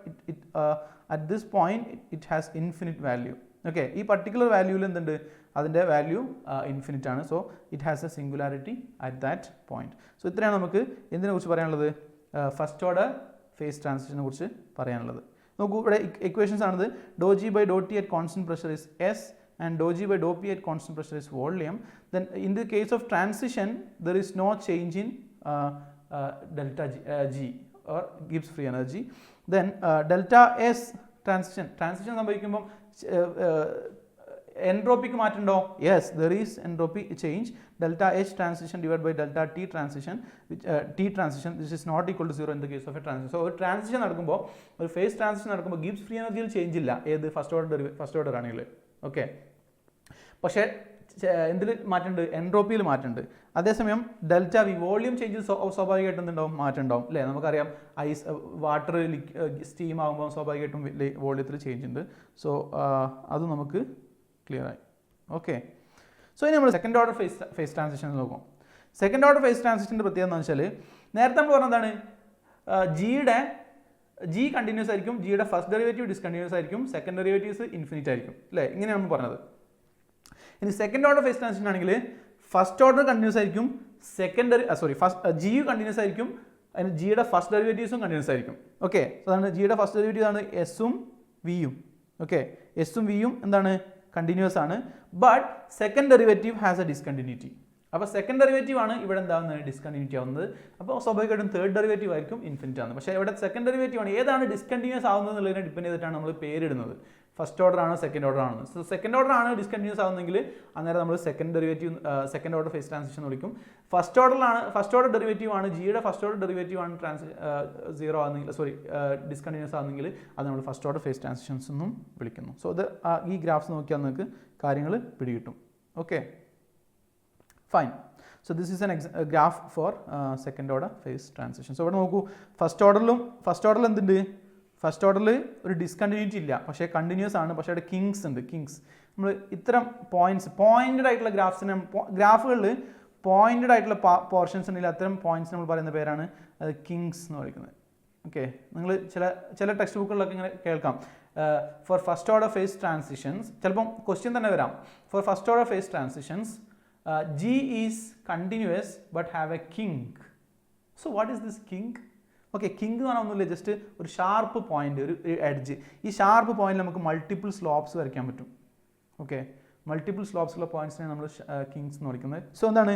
at this point it has infinite value. Okay, ഈ പർട്ടിക്കുലർ വാല്യൂവിൽ എന്തുണ്ട്? അതിൻ്റെ വാല്യൂ ഇൻഫിനിറ്റ് ആണ്. So it has a singularity at that point. So ഇത്രയാണ് നമുക്ക് എന്തിനെ കുറിച്ച് പറയാനുള്ളത്? ഫസ്റ്റ് ഓർഡർ ഫേസ് ട്രാൻസിഷനെ കുറിച്ച് പറയാനുള്ളത്. നോക്കൂ, ഇവിടെ ഇക്വേഷൻസ് ആണിത്. ഡോ G by Dr T at constant pressure is S and dou g by dou p at constant pressure is volume. Then in the case of transition there is no change in delta g or Gibbs free energy. Then delta s transition സംഭവിക്കുമ്പോൾ എൻട്രോപ്പിക്ക് മാറ്റുണ്ടോ? Yes, there is entropy change. Delta h transition divided by delta t transition, which t transition, this is not equal to 0 in the case of a transition. So ഒരു transition നടക്കുമ്പോൾ, ഒരു phase transition നടക്കുമ്പോൾ Gibbs free energyയിൽ change ഇല്ല. ഏത് first order ആണെങ്കിൽ. Okay, പക്ഷേ എന്തിൽ മാറ്റമുണ്ട്? എൻട്രോപ്പിയിൽ മാറ്റമുണ്ട്. അതേസമയം ഡെൽറ്റ വി വോളിയം ചേഞ്ചിൽ സ്വാഭാവികമായിട്ടും എന്തുണ്ടാവും? മാറ്റം ഉണ്ടാവും അല്ലേ? നമുക്കറിയാം ഐസ് വാട്ടർ സ്റ്റീം ആകുമ്പോൾ സ്വാഭാവികമായിട്ടും വോളിയത്തിൽ ചേഞ്ച് ഉണ്ട്. സോ അത് നമുക്ക് ക്ലിയർ ആയി. ഓക്കെ, സോ ഇനി നമ്മൾ സെക്കൻഡ് ഓർഡർ ഫേസ് ട്രാൻസിഷൻ നോക്കും. സെക്കൻഡ് ഓർഡർ ഫേസ് ട്രാൻസിഷൻ്റെ പ്രത്യേകത എന്ന് വെച്ചാൽ, നേരത്തെ നമ്മൾ പറഞ്ഞതാണ് ജി കണ്ടിന്യൂസ് ആയിരിക്കും, ജിയുടെ ഫസ്റ്റ് ഡെറിവേറ്റീവ് ഡിസ്കണ്ടിന്യൂസ് ആയിരിക്കും, സെക്കൻഡ് ഡെറിവേറ്റീവ്സ് ഇൻഫിനിറ്റ് ആയിരിക്കും അല്ലേ? ഇങ്ങനെയാണ് നമ്മൾ പറഞ്ഞത്. ഇനി സെക്കൻഡ് ഓർഡർ ഫേസ് ട്രാൻസിഷൻ ആണെങ്കിൽ ഫസ്റ്റ് ഓർഡർ കണ്ടിന്യൂസ് ആയിരിക്കും, ജി കണ്ടിന്യൂസ് ആയിരിക്കും, അതിന് ജിയുടെ ഫസ്റ്റ് ഡെറിവേറ്റീവ്സും കണ്ടിന്യൂസ് ആയിരിക്കും. ഓക്കെ, അതാണ് ജിയുടെ ഫസ്റ്റ് ഡെറിവേറ്റീവ് ആണ് എസും വിയും. ഓക്കെ, എസും വിയും എന്താണ്? കണ്ടിന്യൂസ് ആണ്. But second derivative has a discontinuity. അപ്പോൾ സെക്കൻഡ് ഡെറിവേറ്റീവ് ആണ് ഇവിടെ എന്താവുന്നത്? ഡിസ്കണ്ടിന്യൂറ്റി ആവുന്നത്. അപ്പോൾ സ്വാഭാവികമായിട്ടും തേർഡ് ഡെറിവേറ്റീവ് ആയിരിക്കും ഇൻഫിനിറ്റ് ആവുന്നത്. പക്ഷേ ഇവിടെ സെക്കൻഡ് ഡെറിവേറ്റീവ് ആണ്. ഏതാണ് ഡിസ്കണ്ടിന്യൂസ് ആവുന്നത് എന്നുള്ളതിനെ ഡിപ്പെൻഡ് ചെയ്തിട്ടാണ് നമ്മൾ പേരിടുന്നത്. ഫസ്റ്റ് ഓർഡർ ആണ്, സെക്കൻഡ് ഓർഡർ ആണ്. സോ സെക്കൻഡ് ഓർഡർ ആണ് ഡിസ്കണ്ടിന്യൂസ് ആവുന്നെങ്കിൽ അന്നേരം നമ്മൾ സെക്കൻഡ് ഓർഡർ ഫേസ് ട്രാൻസിഷൻ എന്ന് വിളിക്കും. ഫസ്റ്റ് ഓർഡർ ഡെറിവേറ്റീവ് ആണ്, ജിയുടെ ഫസ്റ്റ് ഓർഡർ ഡെറിവേറ്റീവ് ആണ് സീറോ ആവുന്നെങ്കിൽ ഡിസ്കണ്ടിന്യൂസ് ആവുന്നെങ്കിൽ അത് നമ്മൾ ഫസ്റ്റ് ഓർഡർ ഫേസ് ട്രാൻസിഷൻസ് എന്നും വിളിക്കുന്നു. സോ ഇത് ഈ ഗ്രാഫ്സ് നോക്കിയാൽ നിങ്ങൾക്ക് കാര്യങ്ങൾ പിടികിട്ടും. Okay, fine. So this is an graph for second order phase transition. So ഇവിടെ നോക്കൂ, ഫസ്റ്റ് ഓർഡറിൽ എന്തുണ്ട്? ഫസ്റ്റ് ഓർഡറിൽ ഒരു ഡിസ്കണ്ടിന്യൂറ്റി ഇല്ല, പക്ഷേ കണ്ടിന്യൂസ് ആണ്. പക്ഷേ അവിടെ കിങ്സ് ഉണ്ട്. നമ്മൾ ഇത്തരം പോയിന്റഡ് ആയിട്ടുള്ള ഗ്രാഫുകളിൽ പോയിന്റഡ് ആയിട്ടുള്ള പോർഷൻസ് ഉണ്ടെങ്കിൽ അത്തരം പോയിന്റ്സ് നമ്മൾ പറയുന്ന പേരാണ് കിങ്സ് എന്ന് വിളിക്കുന്നത്. ഓക്കെ, നിങ്ങൾ ചില ടെക്സ്റ്റ് ബുക്കുകളിലൊക്കെ ഇങ്ങനെ കേൾക്കാം, for first order phase transitions. ചിലപ്പം ക്വസ്റ്റ്യൻ തന്നെ വരാം, for first order phase transitions G is continuous but have a kink. So what is this kink? Okay, kink എന്ന് പറഞ്ഞാൽ ഒന്നുമില്ല, ജസ്റ്റ് ഒരു ഷാർപ്പ് പോയിന്റ്, ഒരു എഡ്ജ്. ഈ ഷാർപ്പ് പോയിന്റിൽ നമുക്ക് മൾട്ടിപ്പിൾ സ്ലോപ്സ് വരയ്ക്കാൻ പറ്റും. ഓക്കെ, മൾട്ടിപ്പിൾ സ്ലോപ്സ് ഉള്ള പോയിന്റ്സിനെ നമ്മൾ കിങ്സ് എന്ന് വിളിക്കുന്നത്. സോ എന്താണ്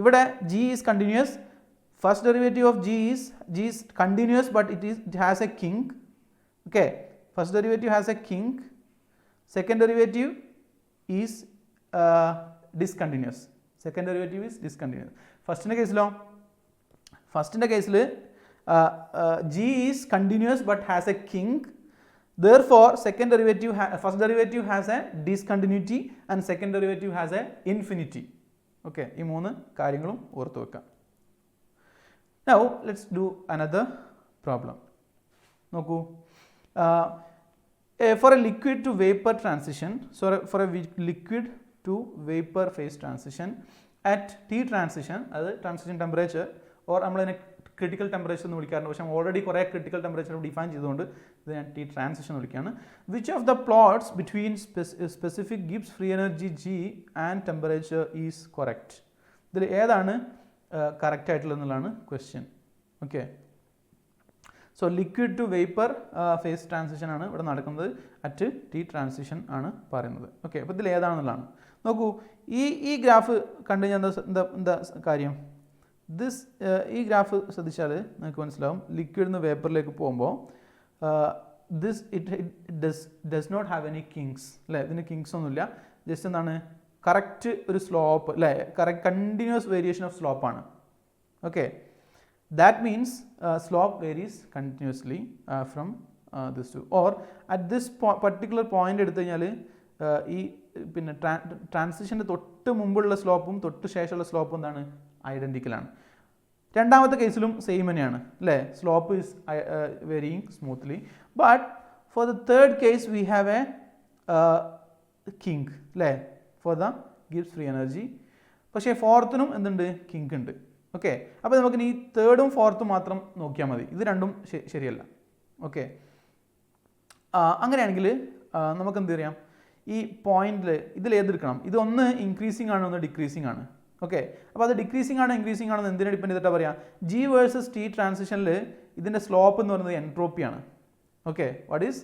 ഇവിടെ? G is continuous, first derivative of G is continuous but it has a kink. Okay, first derivative has a kink, second derivative is discontinuous. Second derivative is discontinuous. ഫസ്റ്റിൻ്റെ കേസിൽ G is continuous but has a kink. Therefore, first derivative has a discontinuity and second derivative has a infinity. Okay, ഈ മൂന്ന് കാര്യങ്ങളും ഓർത്തു വെക്കാം. Now, let's do another problem. നോക്കൂ, for a liquid to vapor transition, for a liquid to vapor phase transition at T transition, അത് transition temperature or നമ്മളതിനെ critical temperature എന്ന് വിളിക്കാറുണ്ട്. പക്ഷേ ഓൾറെഡി കുറേ ക്രിട്ടിക്കൽ ടെമ്പറേച്ചർ ഡിഫൈൻ ചെയ്തുകൊണ്ട് ഇത് ഞാൻ ടി ട്രാൻസിഷൻ വിളിക്കുകയാണ്. Which of the plots between specific Gibbs free energy G and temperature is correct? ഇതിൽ ഏതാണ് കറക്റ്റ് ആയിട്ടുള്ളതെന്നുള്ളതാണ് question. Okay, so liquid to vapour phase transition ആണ് ഇവിടെ നടക്കുന്നത്, അറ്റ് ടി ട്രാൻസിഷൻ ആണ് പറയുന്നത്. ഓക്കെ, അപ്പോൾ ഇതിൽ ഏതാണെന്നുള്ളതാണ്. നോക്കൂ, ഈ ഗ്രാഫ് കണ്ടു കഴിഞ്ഞാൽ എന്താ കാര്യം? ഈ ഗ്രാഫ് ശ്രദ്ധിച്ചാൽ നിങ്ങൾക്ക് മനസ്സിലാവും, ലിക്വിഡ് നിന്ന് വേപ്പറിലേക്ക് പോകുമ്പോൾ does not have any kinks അല്ലേ? ഇതിന് കിങ്സ് ഒന്നുമില്ല. ജസ്റ്റ് എന്താണ്, കറക്റ്റ് ഒരു സ്ലോപ്പ് അല്ലേ? കണ്ടിന്യൂസ് വേരിയേഷൻ ഓഫ് സ്ലോപ്പാണ്. Okay, that means slope varies continuously from this to, or at this particular point എടുത്തു കഴിഞ്ഞാൽ ഈ പിന്നെ ട്രാൻസിഷൻ്റെ തൊട്ട് മുമ്പുള്ള സ്ലോപ്പും തൊട്ട് ശേഷമുള്ള സ്ലോപ്പും എന്താണ്? ഐഡൻറ്റിക്കലാണ്. രണ്ടാമത്തെ കേസിലും സെയിം തന്നെയാണ് അല്ലേ? Slope is varying smoothly. But for the third case we have a kink അല്ലേ? For the Gibbs free energy. പക്ഷേ ഫോർത്തിനും എന്തുണ്ട്? കിങ്ക് ഉണ്ട്. ഓക്കെ, അപ്പോൾ നമുക്കിനി ഈ തേർഡും ഫോർത്തും മാത്രം നോക്കിയാൽ മതി. ഇത് രണ്ടും ശരിയല്ല. ഓക്കെ, അങ്ങനെയാണെങ്കിൽ നമുക്ക് എന്ത് ചെയ്യാം? ഈ പോയിന്റിൽ ഇതിൽ ഏതെടുക്കണം? ഇത് ഒന്ന് ഇൻക്രീസിങ് ആണ്, ഒന്ന് ഡിക്രീസിങ് ആണ്. ഓക്കെ, അപ്പോൾ അത് ഡിക്രീസിംഗ് ആണോ ഇൻക്രീസിംഗ് ആണോ എന്തിനെ ഡിപ്പെൻഡ് ചെയ്തിട്ടാണ് പറയാം? ജി വേഴ്സസ് ടി ട്രാൻസിഷനിൽ ഇതിൻ്റെ സ്ലോപ്പ് എന്ന് പറയുന്നത് എൻട്രോപ്പിയാണ്. Okay, what is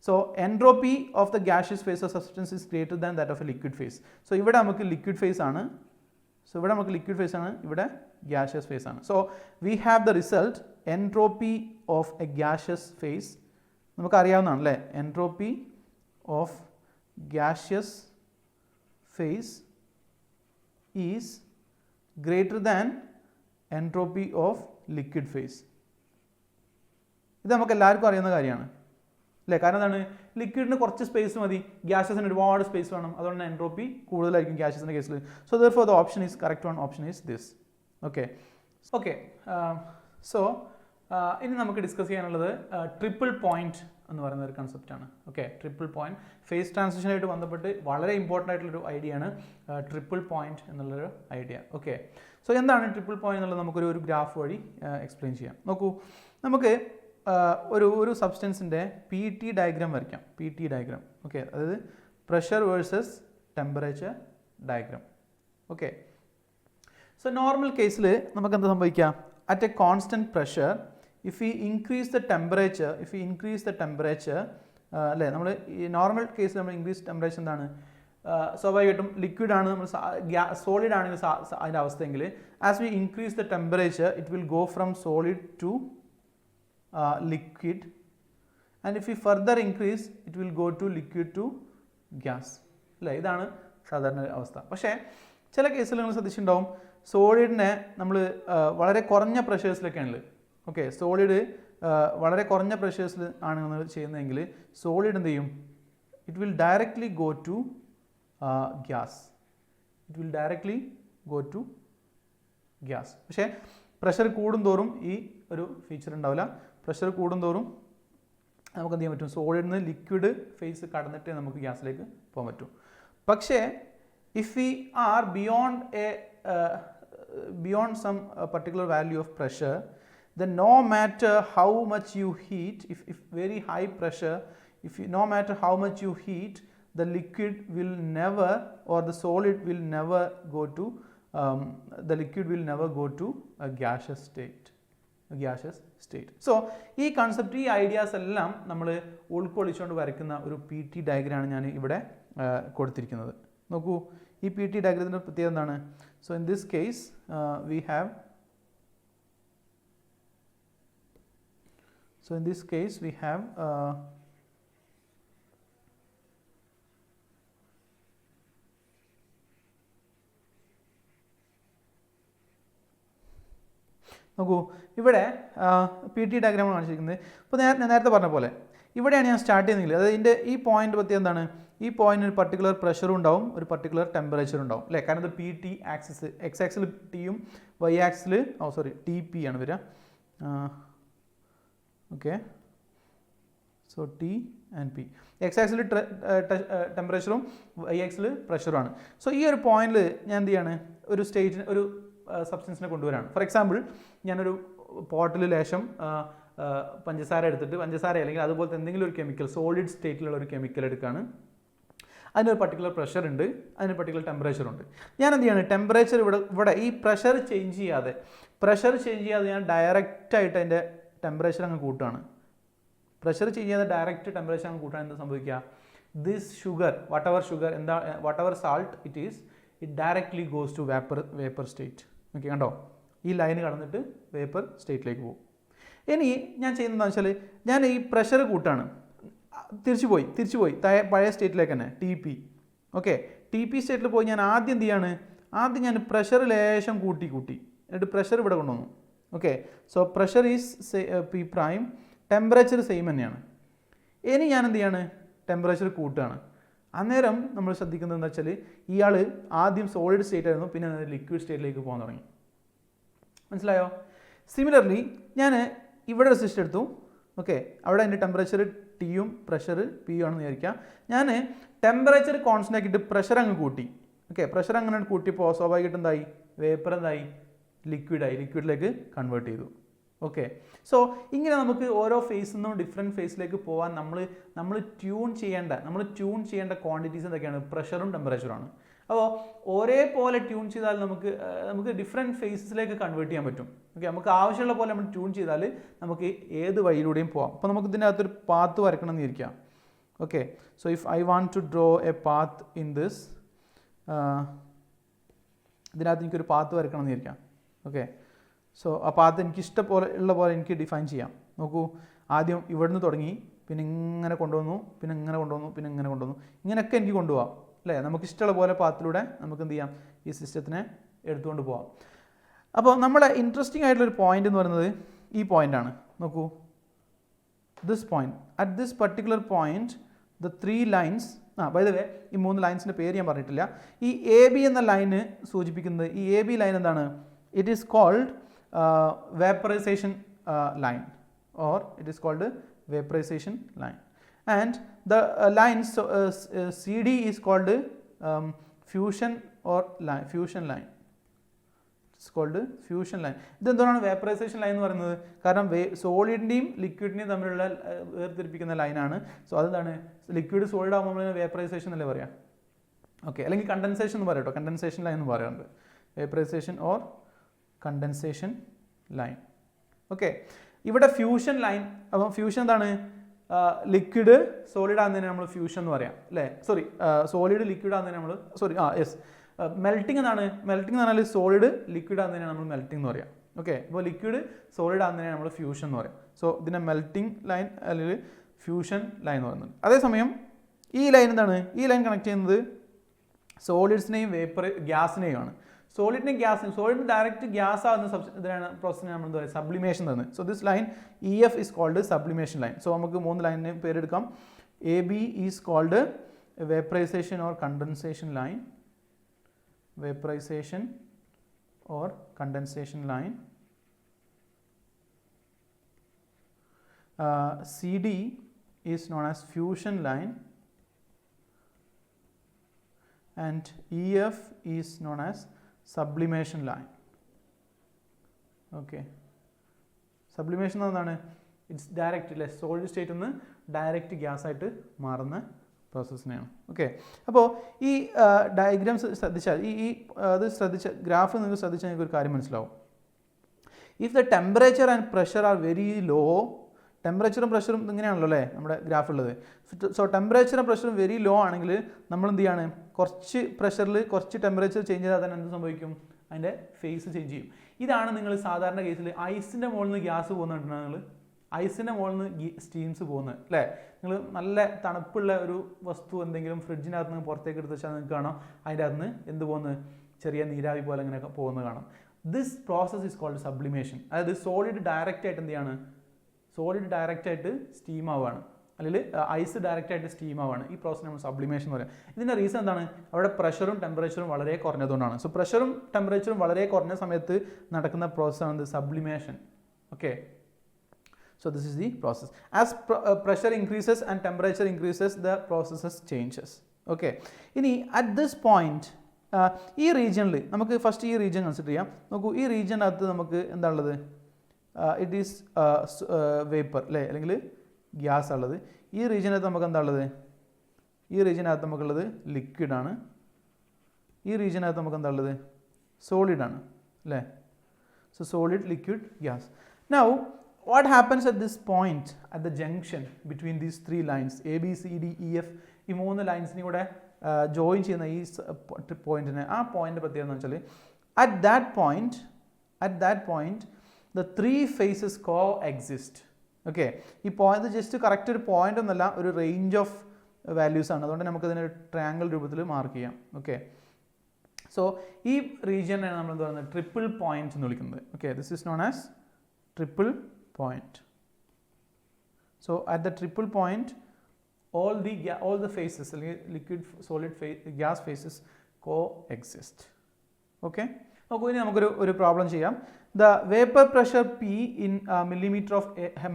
so entropy of the gaseous phase of substance is greater than that of a liquid phase. So ഇവിടെ നമുക്ക് ലിക്വിഡ് ഫേസ് ആണ്, ഇവിടെ ഗ്യാഷ്യസ് ഫേസ് ആണ്. So we have the result entropy of a gaseous phase. നമുക്കറിയാവുന്നതാണ് അല്ലേ, entropy of gaseous phase is greater than entropy of liquid phase. ഇത് നമുക്ക് എല്ലാവർക്കും അറിയുന്ന കാര്യമാണ് അല്ലേ? കാരണം എന്താണ്, ലിക്വിഡിന് കുറച്ച് സ്പേസ് മതി, ഗ്യാസസിന് ഒരുപാട് സ്പേസ് വേണം, അതുകൊണ്ട് എൻട്രോപ്പി കൂടുതലായിരിക്കും ഗ്യാസസിൻ്റെ കേസിൽ. So therefore the option is correct one, option is this. Okay, so ഇനി നമുക്ക് ഡിസ്കസ് ചെയ്യാനുള്ളത് ട്രിപ്പിൾ പോയിന്റ് എന്ന് പറയുന്ന ഒരു കൺസെപ്റ്റാണ്. ഓക്കെ, ട്രിപ്പിൾ പോയിന്റ് ഫേസ് ട്രാൻസിഷനായിട്ട് ബന്ധപ്പെട്ട് വളരെ ഇമ്പോർട്ടൻ്റ് ആയിട്ടുള്ളൊരു ഐഡിയ ആണ് ട്രിപ്പിൾ പോയിന്റ് എന്നുള്ളൊരു ഐഡിയ. ഓക്കെ, സോ എന്താണ് ട്രിപ്പിൾ പോയിന്റ് എന്നുള്ളത് നമുക്കൊരു ഗ്രാഫ് വഴി എക്സ്പ്ലെയിൻ ചെയ്യാം. നോക്കൂ, നമുക്ക് ഒരു സബ്സ്റ്റൻസിൻ്റെ പി ടി ഡയഗ്രാം വരയ്ക്കാം. പി ടി ഡയഗ്രാം, ഓക്കെ, അതായത് pressure versus temperature diagram. Okay, so normal കേസിൽ നമുക്ക് എന്താ സംഭവിക്കാം? At A constant pressure if we increase the temperature അല്ലേ, നമ്മൾ ഈ നോർമൽ കേസിൽ നമ്മൾ ഇൻക്രീസ് ടെമ്പറേച്ചർ എന്താണ്, സ്വാഭാവികമായിട്ടും ലിക്വിഡ് ആണ്, നമ്മൾ സോളിഡ് ആണെങ്കിൽ അതിൻ്റെ അവസ്ഥയെങ്കിൽ as we increase the temperature it will go from solid to liquid, and if we further increase it will go to liquid to gas അല്ലേ? ഇതാണ് സാധാരണ അവസ്ഥ. പക്ഷേ ചില കേസിൽ നിങ്ങൾ ശ്രദ്ധിച്ചിട്ടുണ്ടാവും, സോളിഡിനെ നമ്മൾ വളരെ കുറഞ്ഞ പ്രഷേഴ്സിലൊക്കെയാണുള്ളത്. ഓക്കെ, സോളിഡ് വളരെ കുറഞ്ഞ പ്രഷേഴ്സിൽ ആണ് നമ്മൾ ചെയ്യുന്നതെങ്കിൽ സോളിഡ് എന്ത് ചെയ്യും? It will directly go to gas. പക്ഷേ പ്രഷർ കൂടുന്തോറും ഈ ഒരു ഫീച്ചർ ഉണ്ടാവില്ല. പ്രഷർ കൂടുന്തോറും നമുക്ക് എന്ത് ചെയ്യാൻ പറ്റും? സോളിഡിൽ നിന്ന് ലിക്വിഡ് ഫേസ് കടന്നിട്ട് നമുക്ക് ഗ്യാസിലേക്ക് പോകാൻ പറ്റും. പക്ഷേ if we are beyond some particular value of pressure, then no matter how much you heat, if very high pressure, no matter how much you heat, the liquid will never, or the solid will never go to a gaseous state. So ഈ concept, ഈ ideas എല്ലാം നമ്മൾ ഉൾക്കൊള്ളിച്ചുകൊണ്ട് വരയ്ക്കുന്ന ഒരു P T ഡയഗ്രാമാണ് ഞാൻ ഇവിടെ കൊടുത്തിരിക്കുന്നത്. നോക്കൂ, ഈ പി ടി ഡയഗ്രത്തിൻ്റെ പ്രത്യേകത എന്താണ്? So in this case we have നോക്കൂ, ഇവിടെ പി ടി ഡയഗ്രാമാണ് കാണിച്ചിരിക്കുന്നത്. ഇപ്പോൾ ഞാൻ നേരത്തെ പറഞ്ഞ പോലെ ഇവിടെയാണ് ഞാൻ സ്റ്റാർട്ട് ചെയ്യുന്നതെങ്കിൽ, അതായത് ഇതിൻ്റെ ഈ പോയിന്റ് പറ്റി എന്താണ്, ഈ പോയിന്റിന് ഒരു പർട്ടിക്കുലർ പ്രഷറും ഉണ്ടാവും, ഒരു പർട്ടിക്കുലർ ടെമ്പറേച്ചറും ഉണ്ടാവും അല്ലേ? കാരണം ഇത് പി ടി ആക്സിസ്, എക്സ് ആക്സിൽ ടിയും വൈ ആക്സിൽ ടി പി ആണ് വരിക. Okay, so T and P, X ആക്സിൽ ടെമ്പറേച്ചറും വൈ ആക്സിൽ പ്രഷറുമാണ്. സോ ഈ ഒരു പോയിന്റിൽ ഞാൻ എന്ത് ചെയ്യാണ്? ഒരു സ്റ്റേറ്റിന്, ഒരു സബ്സ്റ്റൻസിനെ കൊണ്ടുവരാണ്. ഫോർ എക്സാമ്പിൾ, ഞാനൊരു പോട്ടിൽ ലേശം പഞ്ചസാര എടുത്തിട്ട്, പഞ്ചസാര അല്ലെങ്കിൽ അതുപോലത്തെ എന്തെങ്കിലും ഒരു കെമിക്കൽ, സോളിഡ് സ്റ്റേറ്റിലുള്ള ഒരു കെമിക്കൽ എടുക്കുകയാണ്. അതിനൊരു പർട്ടിക്കുലർ പ്രഷർ ഉണ്ട്, അതിന് പർട്ടിക്കുലർ ടെമ്പറേച്ചർ ഉണ്ട്. ഞാൻ എന്ത് ചെയ്യാണ്? ടെമ്പറേച്ചർ ഇവിടെ ഈ പ്രഷർ ചേഞ്ച് ചെയ്യാതെ ഞാൻ ഡയറക്റ്റായിട്ട് അതിൻ്റെ ടെമ്പറേച്ചർ അങ്ങ് കൂട്ടുകയാണ്. പ്രഷർ ചെയ്യാതെ ഡയറക്റ്റ് ടെമ്പറേച്ചർ അങ്ങ് കൂട്ടാൻ എന്താ സംഭവിക്കുക? This sugar, whatever salt it is, it directly goes to vapor state. Okay, കണ്ടോ? ഈ ലൈന് കടന്നിട്ട് വേപ്പർ സ്റ്റേറ്റിലേക്ക് പോകും. ഇനി ഞാൻ ചെയ്യുന്നതെന്ന് വെച്ചാൽ, ഞാൻ ഈ പ്രഷർ കൂട്ടാണ്, തിരിച്ചു പോയി പഴയ സ്റ്റേറ്റിലേക്ക് തന്നെ, T P. Okay, T P സ്റ്റേറ്റിൽ പോയി ഞാൻ ആദ്യം എന്ത് ചെയ്യാണ്? ആദ്യം ഞാൻ പ്രഷർ ലേശം കൂട്ടി എന്നിട്ട് പ്രഷർ ഇവിടെ കൊണ്ടുവന്നു. Okay, so pressure is P prime, temperature same തന്നെയാണ്. ഇനി ഞാൻ എന്ത് ചെയ്യാണ്? ടെമ്പറേച്ചർ കൂട്ടുകയാണ്. അന്നേരം നമ്മൾ ശ്രദ്ധിക്കുന്നത് എന്താ വെച്ചാൽ, ഇയാൾ ആദ്യം സോളിഡ് സ്റ്റേറ്റ് ആയിരുന്നു, പിന്നെ ലിക്വിഡ് സ്റ്റേറ്റിലേക്ക് പോകാൻ തുടങ്ങി. മനസ്സിലായോ? സിമിലർലി ഞാൻ ഇവിടെ ഒരു സിസ്റ്റം എടുത്തു. ഓക്കെ, അവിടെ എൻ്റെ ടെമ്പറേച്ചർ ടിയും പ്രഷർ പിയും ആണെന്ന് വിചാരിക്കാം. ഞാൻ ടെമ്പറേച്ചർ കോൺസ്റ്റൻ്റ് ആക്കിയിട്ട് പ്രഷർ അങ്ങ് കൂട്ടി. ഓക്കെ, പ്രഷർ അങ്ങനെ കൂട്ടിയപ്പോൾ സ്വാഭാവികമായിട്ട് എന്തായി? വേപ്പർ എന്തായി? ലിക്വിഡിലേക്ക് കൺവേർട്ട് ചെയ്തു. ഓക്കെ, സോ ഇങ്ങനെ നമുക്ക് ഓരോ ഫേസിൽ നിന്നും ഡിഫറെൻറ്റ് ഫേസിലേക്ക് പോകാൻ നമ്മൾ ട്യൂൺ ചെയ്യേണ്ട ക്വാണ്ടിറ്റീസ് എന്തൊക്കെയാണ്? പ്രഷറും ടെമ്പറേച്ചറുമാണ്. അപ്പോൾ ഒരേപോലെ ട്യൂൺ ചെയ്താൽ നമുക്ക് ഡിഫറെൻറ്റ് ഫേസസിലേക്ക് കൺവേർട്ട് ചെയ്യാൻ പറ്റും. ഓക്കെ, നമുക്ക് ആവശ്യമുള്ള പോലെ നമ്മൾ ട്യൂൺ ചെയ്താൽ നമുക്ക് ഏത് വഴിയിലൂടെയും പോകാം. അപ്പോൾ നമുക്ക് ഇതിനകത്തൊരു പാത്ത് വരക്കണം എന്ന് ഇരിക്കാം. Okay, so if I want to draw a path in this, ഇതിനകത്ത് എനിക്കൊരു പാത്ത് വരക്കണം എന്ന് ഇരിക്കാം. ഓക്കെ, സോ ആ പാത്ത് എനിക്ക് ഇഷ്ടപോലെ ഉള്ള പോലെ എനിക്ക് ഡിഫൈൻ ചെയ്യാം. നോക്കൂ, ആദ്യം ഇവിടുന്ന് തുടങ്ങി, പിന്നെ ഇങ്ങനെ കൊണ്ടുവന്നു, പിന്നെ ഇങ്ങനെ കൊണ്ടുവന്നു, പിന്നെ ഇങ്ങനെ കൊണ്ടുവന്നു, ഇങ്ങനെയൊക്കെ എനിക്ക് കൊണ്ടുപോകാം അല്ലേ. നമുക്ക് ഇഷ്ടമുള്ള പോലെ പാത്തിലൂടെ നമുക്ക് എന്ത് ചെയ്യാം, ഈ സിസ്റ്റത്തിനെ എടുത്തുകൊണ്ട് പോകാം. അപ്പോൾ നമ്മളെ ഇൻട്രസ്റ്റിംഗ് ആയിട്ടുള്ളൊരു പോയിന്റ് എന്ന് പറയുന്നത് ഈ പോയിൻ്റാണ്. നോക്കൂ, this point, at this particular point the 3 lines, by the way ഈ 3 ലൈൻസിൻ്റെ പേര് ഞാൻ പറഞ്ഞിട്ടില്ല. ഈ എ ബി എന്ന ലൈന് സൂചിപ്പിക്കുന്നത്, ഈ എ ബി ലൈൻ എന്താണ്, it is called vaporization line, or it is called vaporization line. And the line C D is called fusion or line, fusion line. It's called fusion line. ഇതെന്താണ് vaporization line എന്ന് പറയുന്നത്? കാരണം സോളിഡിൻ്റെയും ലിക്വിഡിൻ്റെയും തമ്മിലുള്ള വേർതിരിപ്പിക്കുന്ന ലൈനാണ്. So അതെന്താണ്, liquid solid ആകുമ്പോൾ നമ്മൾ vaporisation എന്നല്ലേ പറയാം. ഓക്കെ, അല്ലെങ്കിൽ കണ്ടൻസേഷൻ എന്ന് പറയാം കേട്ടോ, കണ്ടൻസേഷൻ ലൈൻ എന്ന് പറയാറുണ്ട്. Vaporisation or condensation line. Okay, ഇവിടെ ഫ്യൂഷൻ ലൈൻ, അപ്പം ഫ്യൂഷൻ എന്താണ്, ലിക്വിഡ് സോളിഡ് ആകുന്നതിന് നമ്മൾ ഫ്യൂഷൻ എന്ന് പറയാം അല്ലേ. സോറി, സോളിഡ് ലിക്വിഡ് ആകുന്നതിന് നമ്മൾ യെസ് മെൽറ്റിംഗ് എന്നാണ്. മെൽറ്റിംഗ് എന്ന് പറഞ്ഞാൽ സോളിഡ് ലിക്വിഡ് ആകുന്നതിനാണ് നമ്മൾ മെൽറ്റിംഗ് എന്ന് പറയാം. ഓക്കെ, ഇപ്പോൾ ലിക്വിഡ് സോളിഡ് ആകുന്നതിനാണ് നമ്മൾ ഫ്യൂഷൻ എന്ന് പറയാം. സോ ഇതിനെ മെൽറ്റിംഗ് ലൈൻ അല്ലെങ്കിൽ ഫ്യൂഷൻ ലൈൻ എന്ന് പറയുന്നത്. അതേസമയം ഈ ലൈൻ എന്താണ്, ഈ ലൈൻ കണക്ട് ചെയ്യുന്നത് സോളിഡ്സിനെയും ഗ്യാസിനെയുമാണ്. സോളിഡിന് ഡയറക്റ്റ് ഗ്യാസ് ആകുന്ന ഇതിനാണ് പ്രോസസ്സിനെ നമ്മൾ എന്താ പറയുക, സബ്ലിമേഷൻ തരുന്നത്. So this line E F is called sublimation line. So നമുക്ക് 3 ലൈനിന് പേരെടുക്കാം. A B is called vaporization or condensation line, vaporization or condensation line. CD is known as fusion line, and EF is known as sublimation line. Okay, sublimation എന്താണ്, it's direct അല്ലേ, solid സ്റ്റേറ്റിൽ നിന്ന് direct gas ആയിട്ട് മാറുന്ന പ്രോസസ്സിനെയാണ്. Okay, അപ്പോൾ ഈ diagram ശ്രദ്ധിച്ചാൽ അത് ഗ്രാഫ് നിങ്ങൾക്ക് ശ്രദ്ധിച്ചാൽ നിങ്ങൾക്ക് ഒരു കാര്യം മനസ്സിലാവും. If the temperature and pressure are very low, ടെമ്പറേച്ചറും പ്രഷറും ഇങ്ങനെയാണല്ലോ അല്ലേ നമ്മുടെ ഗ്രാഫ് ഉള്ളത്. സോ ടെമ്പറേച്ചറും പ്രഷറും വെരി ലോ ആണെങ്കിൽ നമ്മൾ എന്ത് ചെയ്യാണ്, കുറച്ച് പ്രഷറിൽ കുറച്ച് ടെമ്പറേച്ചർ ചേഞ്ച് ചെയ്താൽ തന്നെ എന്ത് സംഭവിക്കും, അതിൻ്റെ ഫേസ് ചേഞ്ച് ചെയ്യും. ഇതാണ് നിങ്ങൾ സാധാരണ കേസിൽ ഐസിൻ്റെ മുകളിൽ നിന്ന് ഗ്യാസ് പോകുന്നുണ്ടെങ്കിൽ നിങ്ങൾ ഐസിൻ്റെ മുകളിൽ നിന്ന് സ്റ്റീംസ് പോകുന്നത് അല്ലേ. നിങ്ങൾ നല്ല തണുപ്പുള്ള ഒരു വസ്തു എന്തെങ്കിലും ഫ്രിഡ്ജിനകത്ത് നിന്ന് പുറത്തേക്ക് എടുത്ത് വെച്ചാൽ നിങ്ങൾക്ക് കാണാം അതിൻ്റെ അകത്ത് നിന്ന് എന്ത് പോകുന്നത്, ചെറിയ നീരാവി പോലെ ഇങ്ങനെ പോകുന്നത് കാണാം. This process is called sublimation. അതായത് സോളിഡ് ഡയറക്റ്റ് ആയിട്ട് എന്ത് ചെയ്യാണ്, സോളിഡ് ഡയറക്റ്റ് ആയിട്ട് സ്റ്റീം ആവുകയാണ്, അല്ലെങ്കിൽ ഐസ് ഡയറക്റ്റ് ആയിട്ട് സ്റ്റീം ആവുകയാണ്. ഈ പ്രോസസ് നമ്മൾ സബ്ലിമേഷൻ എന്ന് പറയാം. ഇതിൻ്റെ റീസൺ എന്താണ്, അവിടെ പ്രഷറും ടെമ്പറേച്ചറും വളരെ കുറഞ്ഞതുകൊണ്ടാണ്. സോ പ്രഷറും ടെമ്പറേച്ചറും വളരെ കുറഞ്ഞ സമയത്ത് നടക്കുന്ന പ്രോസസ്സാണ് sublimation. Okay, so this is the process. As pressure increases and temperature increases, the processes changes. Okay, ഇനി at this point ഈ റീജിയനിൽ നമുക്ക് ഫസ്റ്റ് ഈ റീജിയൻ കൺസിഡർ ചെയ്യാം. നോക്കൂ, ഈ റീജിയനകത്ത് നമുക്ക് എന്താണുള്ളത്, ഇറ്റ് ഈസ് വേപ്പർ അല്ലേ, അല്ലെങ്കിൽ ഗ്യാസ് ഉള്ളത്. ഈ റീജിയനകത്ത് നമുക്ക് എന്താ ഉള്ളത്, ഈ റീജിയനകത്ത് നമുക്കുള്ളത് ലിക്വിഡാണ്. ഈ റീജിയനകത്ത് നമുക്ക് എന്താ ഉള്ളത്, സോളിഡാണ് അല്ലേ. So solid, liquid, gas. Now what happens at this point, at the junction between these 3 lines A B C D E F, ഈ 3 ലൈൻസിനെ കൂടെ ജോയിൻ ചെയ്യുന്ന ഈ പോയിന്റിന്, ആ പോയിന്റ് പ്രത്യേകത എന്ന് വെച്ചാൽ at that point the 3 phases co-exist. Okay, ഈ പോയിന്റ് ജസ്റ്റ് കറക്റ്റ് ഒരു പോയിന്റ് ഒന്നല്ല, ഒരു റേഞ്ച് ഓഫ് വാല്യൂസ് ആണ്. അതുകൊണ്ട് നമുക്കതിനൊരു ട്രയാങ്കിൾ രൂപത്തിൽ മാർക്ക് ചെയ്യാം. ഓക്കെ, സോ ഈ റീജിയനാണ് നമ്മൾ എന്താ പറയുന്നത്, ട്രിപ്പിൾ പോയിന്റ് എന്ന് വിളിക്കുന്നത്. Okay, this is known as triple point. So at the triple point all the phases, liquid, solid, gas phases coexist. Okay, നോക്കൂ, ഇനി നമുക്കൊരു പ്രോബ്ലം ചെയ്യാം. The vapor pressure P in millimeter of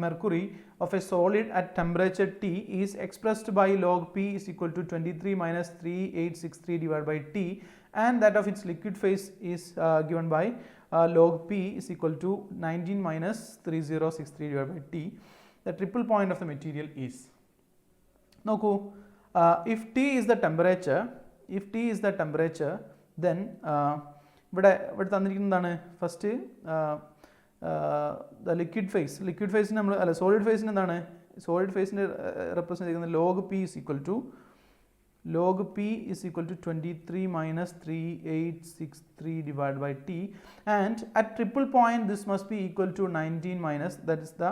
mercury of a solid at temperature T is expressed by log P is equal to 23 minus 3863 divided by T, and that of its liquid phase is given by log P is equal to 19 minus 3063 divided by T. The triple point of the material is, നോക്കൂ, if T is the temperature, if T is the temperature, then ഇവിടെ തന്നിരിക്കുന്നതാണ് first the liquid ഫേസിന് നമ്മൾ അല്ല solid ഫേസിന് എന്താണ് solid ഫേസിന് represent ചെയ്യുന്നത് log P is equal to 23 minus 3863 divided by T, and at triple point this must be equal to 19 minus, that is the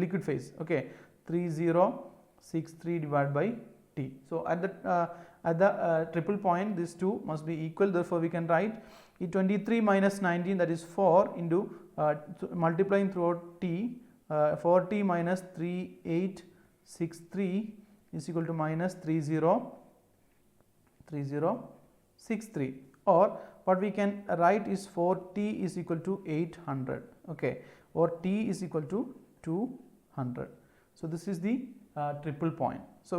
liquid phase. Okay, 3063 divided by T. So at the triple point these two must be equal, therefore we can write 23 minus 19, that is 4 into multiplying throughout T, 4T minus 3863 is equal to minus 3063, or what we can write is 4T is equal to 800, okay, or T is equal to 200. So this is the triple point. So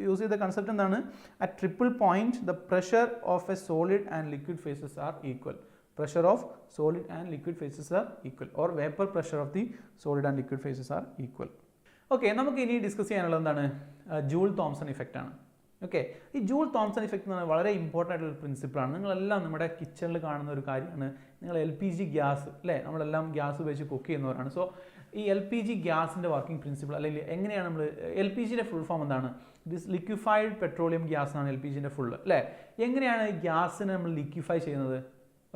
you see the concept endana, at triple point the pressure of a solid and liquid phases are equal. Pressure of solid and liquid phases are equal, or vapor pressure of the solid and liquid phases are equal. Okay, നമുക്ക് ഇനി discuss ചെയ്യാനുള്ളത് എന്താണ്? Joule Thomson effect ആണ്. Okay, ഈ joule Thomson effect എന്ന് പറഞ്ഞാൽ വളരെ important ആയിട്ടുള്ള പ്രിൻസിപ്പിളാണ്. നിങ്ങളെല്ലാം നമ്മുടെ കിച്ചണിൽ കാണുന്ന ഒരു കാര്യമാണ്. നിങ്ങൾ LPG ഗ്യാസ് അല്ലേ, നമ്മളെല്ലാം ഗ്യാസ് ഉപയോഗിച്ച് കുക്ക് ചെയ്യുന്നവരാണ്. സോ ഈ LPG ഗ്യാസിൻ്റെ വർക്കിംഗ് പ്രിൻസിപ്പിൾ അല്ലെങ്കിൽ എങ്ങനെയാണ് നമ്മൾ LPGയുടെ ഫുൾ ഫോം എന്താണ്? ദിസ് ലിക്വിഫൈഡ് പെട്രോളിയം ഗ്യാസ് ആണ് LPGൻ്റെ ഫുൾ അല്ലേ. എങ്ങനെയാണ് ഈ ഗ്യാസിനെ നമ്മൾ ലിക്വിഫൈ ചെയ്യുന്നത്?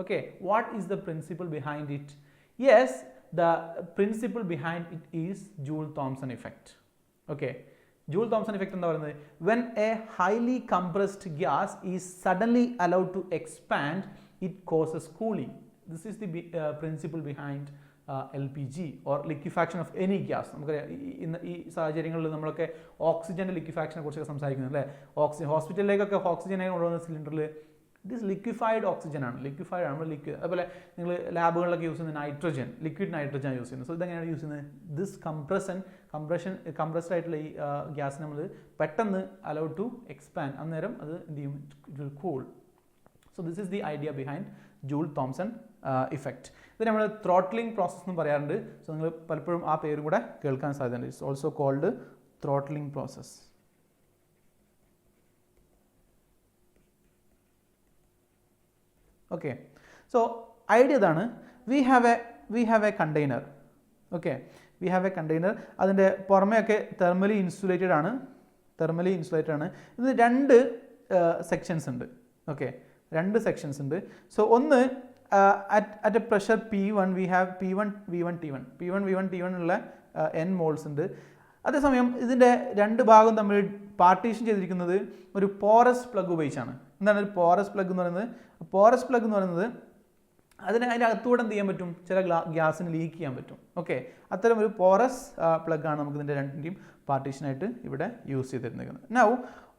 Okay, what is the principle behind it? Yes, the principle behind it is Joule-Thomson effect. Okay, Joule-Thomson effect എന്താ പറയുന്നത്? When a highly compressed gas is suddenly allowed to expand, it causes cooling. This is the principle behind LPG or liquefaction of any gas. നമുക്കറിയാം ഈ സാഹചര്യങ്ങളിൽ നമ്മളൊക്കെ ഓക്സിജൻ്റെ ലിക്വിഫാക്ഷനെ കുറിച്ചൊക്കെ സംസാരിക്കുന്നത് അല്ലേ. ഹോസ്പിറ്റലിലേക്കൊക്കെ ഓക്സിജനെ കൊണ്ടുവന്ന സിലിണ്ടറിൽ ഇറ്റ് ഈസ് ലിക്വിഫൈഡ് ഓക്സിജൻ ആണ്, ലിക്വിഫൈഡ് ആണ് ലിക്വിഡ്. അതുപോലെ നിങ്ങൾ ലാബുകളിലൊക്കെ യൂസ് ചെയ്യുന്ന നൈട്രജൻ, ലിക്വിഡ് നൈട്രജൻ യൂസ് ചെയ്യുന്നത്. സോ ഇതെങ്ങനെയാണ് യൂസ് ചെയ്യുന്നത്? ദിസ് കംപ്രസ്ഡ് ആയിട്ടുള്ള ഈ ഗ്യാസ് നമ്മൾ പെട്ടെന്ന് അലൗഡ് ടു എക്സ്പാൻഡ്, അന്നേരം അത് എന്ത് ചെയ്യും? It will cool. So this is the idea behind joule-Thomson effect. ഇത് നമ്മൾ ത്രോട്ട്ലിംഗ് പ്രോസസ് എന്ന് പറയാറുണ്ട്. സോ നിങ്ങൾ പലപ്പോഴും ആ പേരും കൂടെ കേൾക്കാൻ സാധ്യതയുണ്ട്. It's also called throttling process. Okay, so idea ഇതാണ്. we have a container. Okay, we have a container. അതിൻ്റെ പുറമെയൊക്കെ തെർമലി ഇൻസുലേറ്റഡ് ആണ്. ഇതിന് രണ്ട് സെക്ഷൻസ് ഉണ്ട്. ഓക്കെ, രണ്ട് സെക്ഷൻസ് ഉണ്ട്. സോ ഒന്ന് at a pressure P1 we have P1 V1 T1 ഉള്ള n മോൾസ് ഉണ്ട്. അതേസമയം ഇതിൻ്റെ രണ്ട് ഭാഗം തമ്മിൽ പാർട്ടീഷൻ ചെയ്തിരിക്കുന്നത് ഒരു പോറസ് പ്ലഗ് ഉപയോഗിച്ചാണ്. എന്താണ് ഒരു പോറസ് പ്ലഗ് എന്ന് പറയുന്നത്? പോറസ് പ്ലഗ് എന്ന് പറയുന്നത് അതിൻ്റെ അകത്തൂടെ എന്ത് ചെയ്യാൻ പറ്റും? ചില ഗ്യാസിന് ലീക്ക് ചെയ്യാൻ പറ്റും. ഓക്കെ, അത്തരം ഒരു പോറസ് പ്ലഗ് ആണ് നമുക്ക് ഇതിൻ്റെ രണ്ടിൻ്റെയും പാർട്ടീഷനായിട്ട് ഇവിടെ യൂസ് ചെയ്തിരുന്നത്. നൗ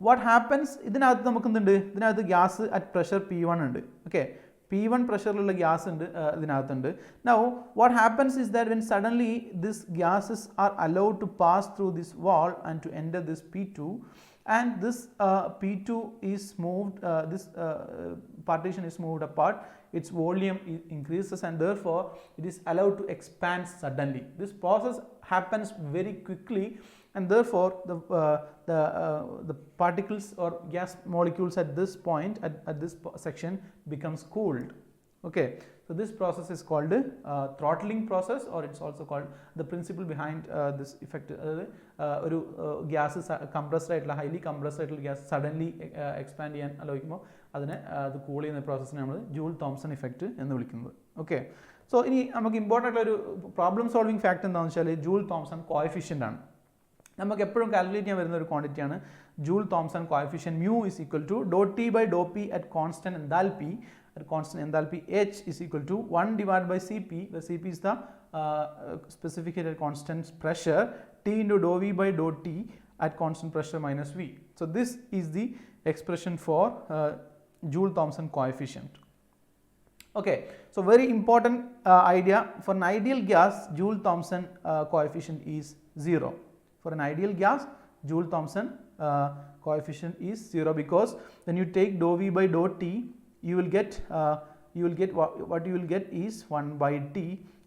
വാട്ട് ഹാപ്പൻസ്, ഇതിനകത്ത് നമുക്ക് എന്തുണ്ട്? ഇതിനകത്ത് ഗ്യാസ് അറ്റ് പ്രഷർ P1 ഉണ്ട്. ഓക്കെ, P1 പ്രഷറിലുള്ള ഗ്യാസ് ഉണ്ട് ഇതിനകത്തുണ്ട്. Now what happens is that when suddenly this gases are allowed to pass through this wall and to enter this P2, and this P2 is moved, this partition is moved apart, its volume increases and therefore it is allowed to expand suddenly. This process happens very quickly and therefore the particles or gas molecules at this point at this section becomes cooled. Okay, so this process is called throttling process, or it's also called the principle behind this effect. ഒരു gas compressed ആയിട്ടുള്ള highly compressed ആയിട്ടുള്ള gas suddenly expand ചെയ്യാൻ ആലോചിക്കുമ്പോൾ അതിനെ അത് cool ചെയ്യുന്ന പ്രോസസ്സിനെ നമ്മൾ joule-Thomson effect എന്ന് വിളിക്കുന്നത്. ഓക്കെ, സോ ഇനി നമുക്ക് ഇമ്പോർട്ടൻ്റ് ആയിട്ടുള്ള ഒരു പ്രോബ്ലം സോൾവിങ് ഫാക്ട് എന്താണെന്ന് വെച്ചാൽ ജൂൾ-തോംസൺ കോഎഫിഷ്യൻ്റ് ആണ്. നമുക്ക് എപ്പോഴും കാൽക്കുലേറ്റ് ചെയ്യാൻ വരുന്ന ഒരു ക്വാണ്ടിറ്റിയാണ് Joule Thomson coefficient. mu is equal to dot T by dot P at constant enthalpy. At constant enthalpy H is equal to 1 divided by Cp, where Cp is the specified constant pressure, T into dot V by dot T at constant pressure minus V. So this is the expression for Joule-Thomson coefficient. Okay, so very important idea. For an ideal gas, Joule-Thomson coefficient is 0. For an ideal gas, Joule-Thomson coefficient is 0 because when you take dot V by dot T, you will get what you will get is 1 by T,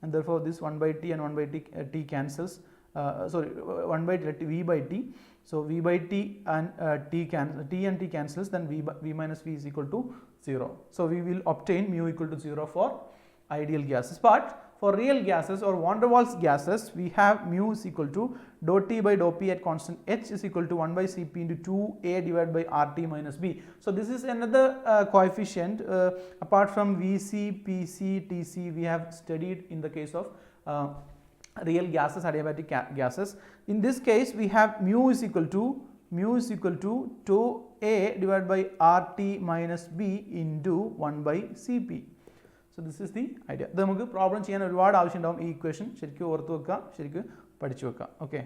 and therefore this 1 by T and 1 by T cancels. 1 by V by T. So v by t and t and t cancels, then v minus v is equal to 0. So we will obtain mu equal to 0 for ideal gases. But for real gases or van der Waals gases, we have mu is equal to dou T by dou P at constant h is equal to 1 by Cp into 2a divided by RT minus B. So this is another coefficient apart from Vc, Pc, Tc we have studied in the case of real gases, adiabatic gases. In this case we have mu is equal to 2a divided by RT minus B into 1 by Cp. So this is the idea. ഇത് നമുക്ക് problem ചെയ്യാൻ ഒരുപാട് ആവശ്യം ഉണ്ടാവും. ഈ equation ശരിക്കും ഓർത്ത് വെക്കുക, ശരിക്കും പഠിച്ചു വെക്കുക. ഓക്കെ,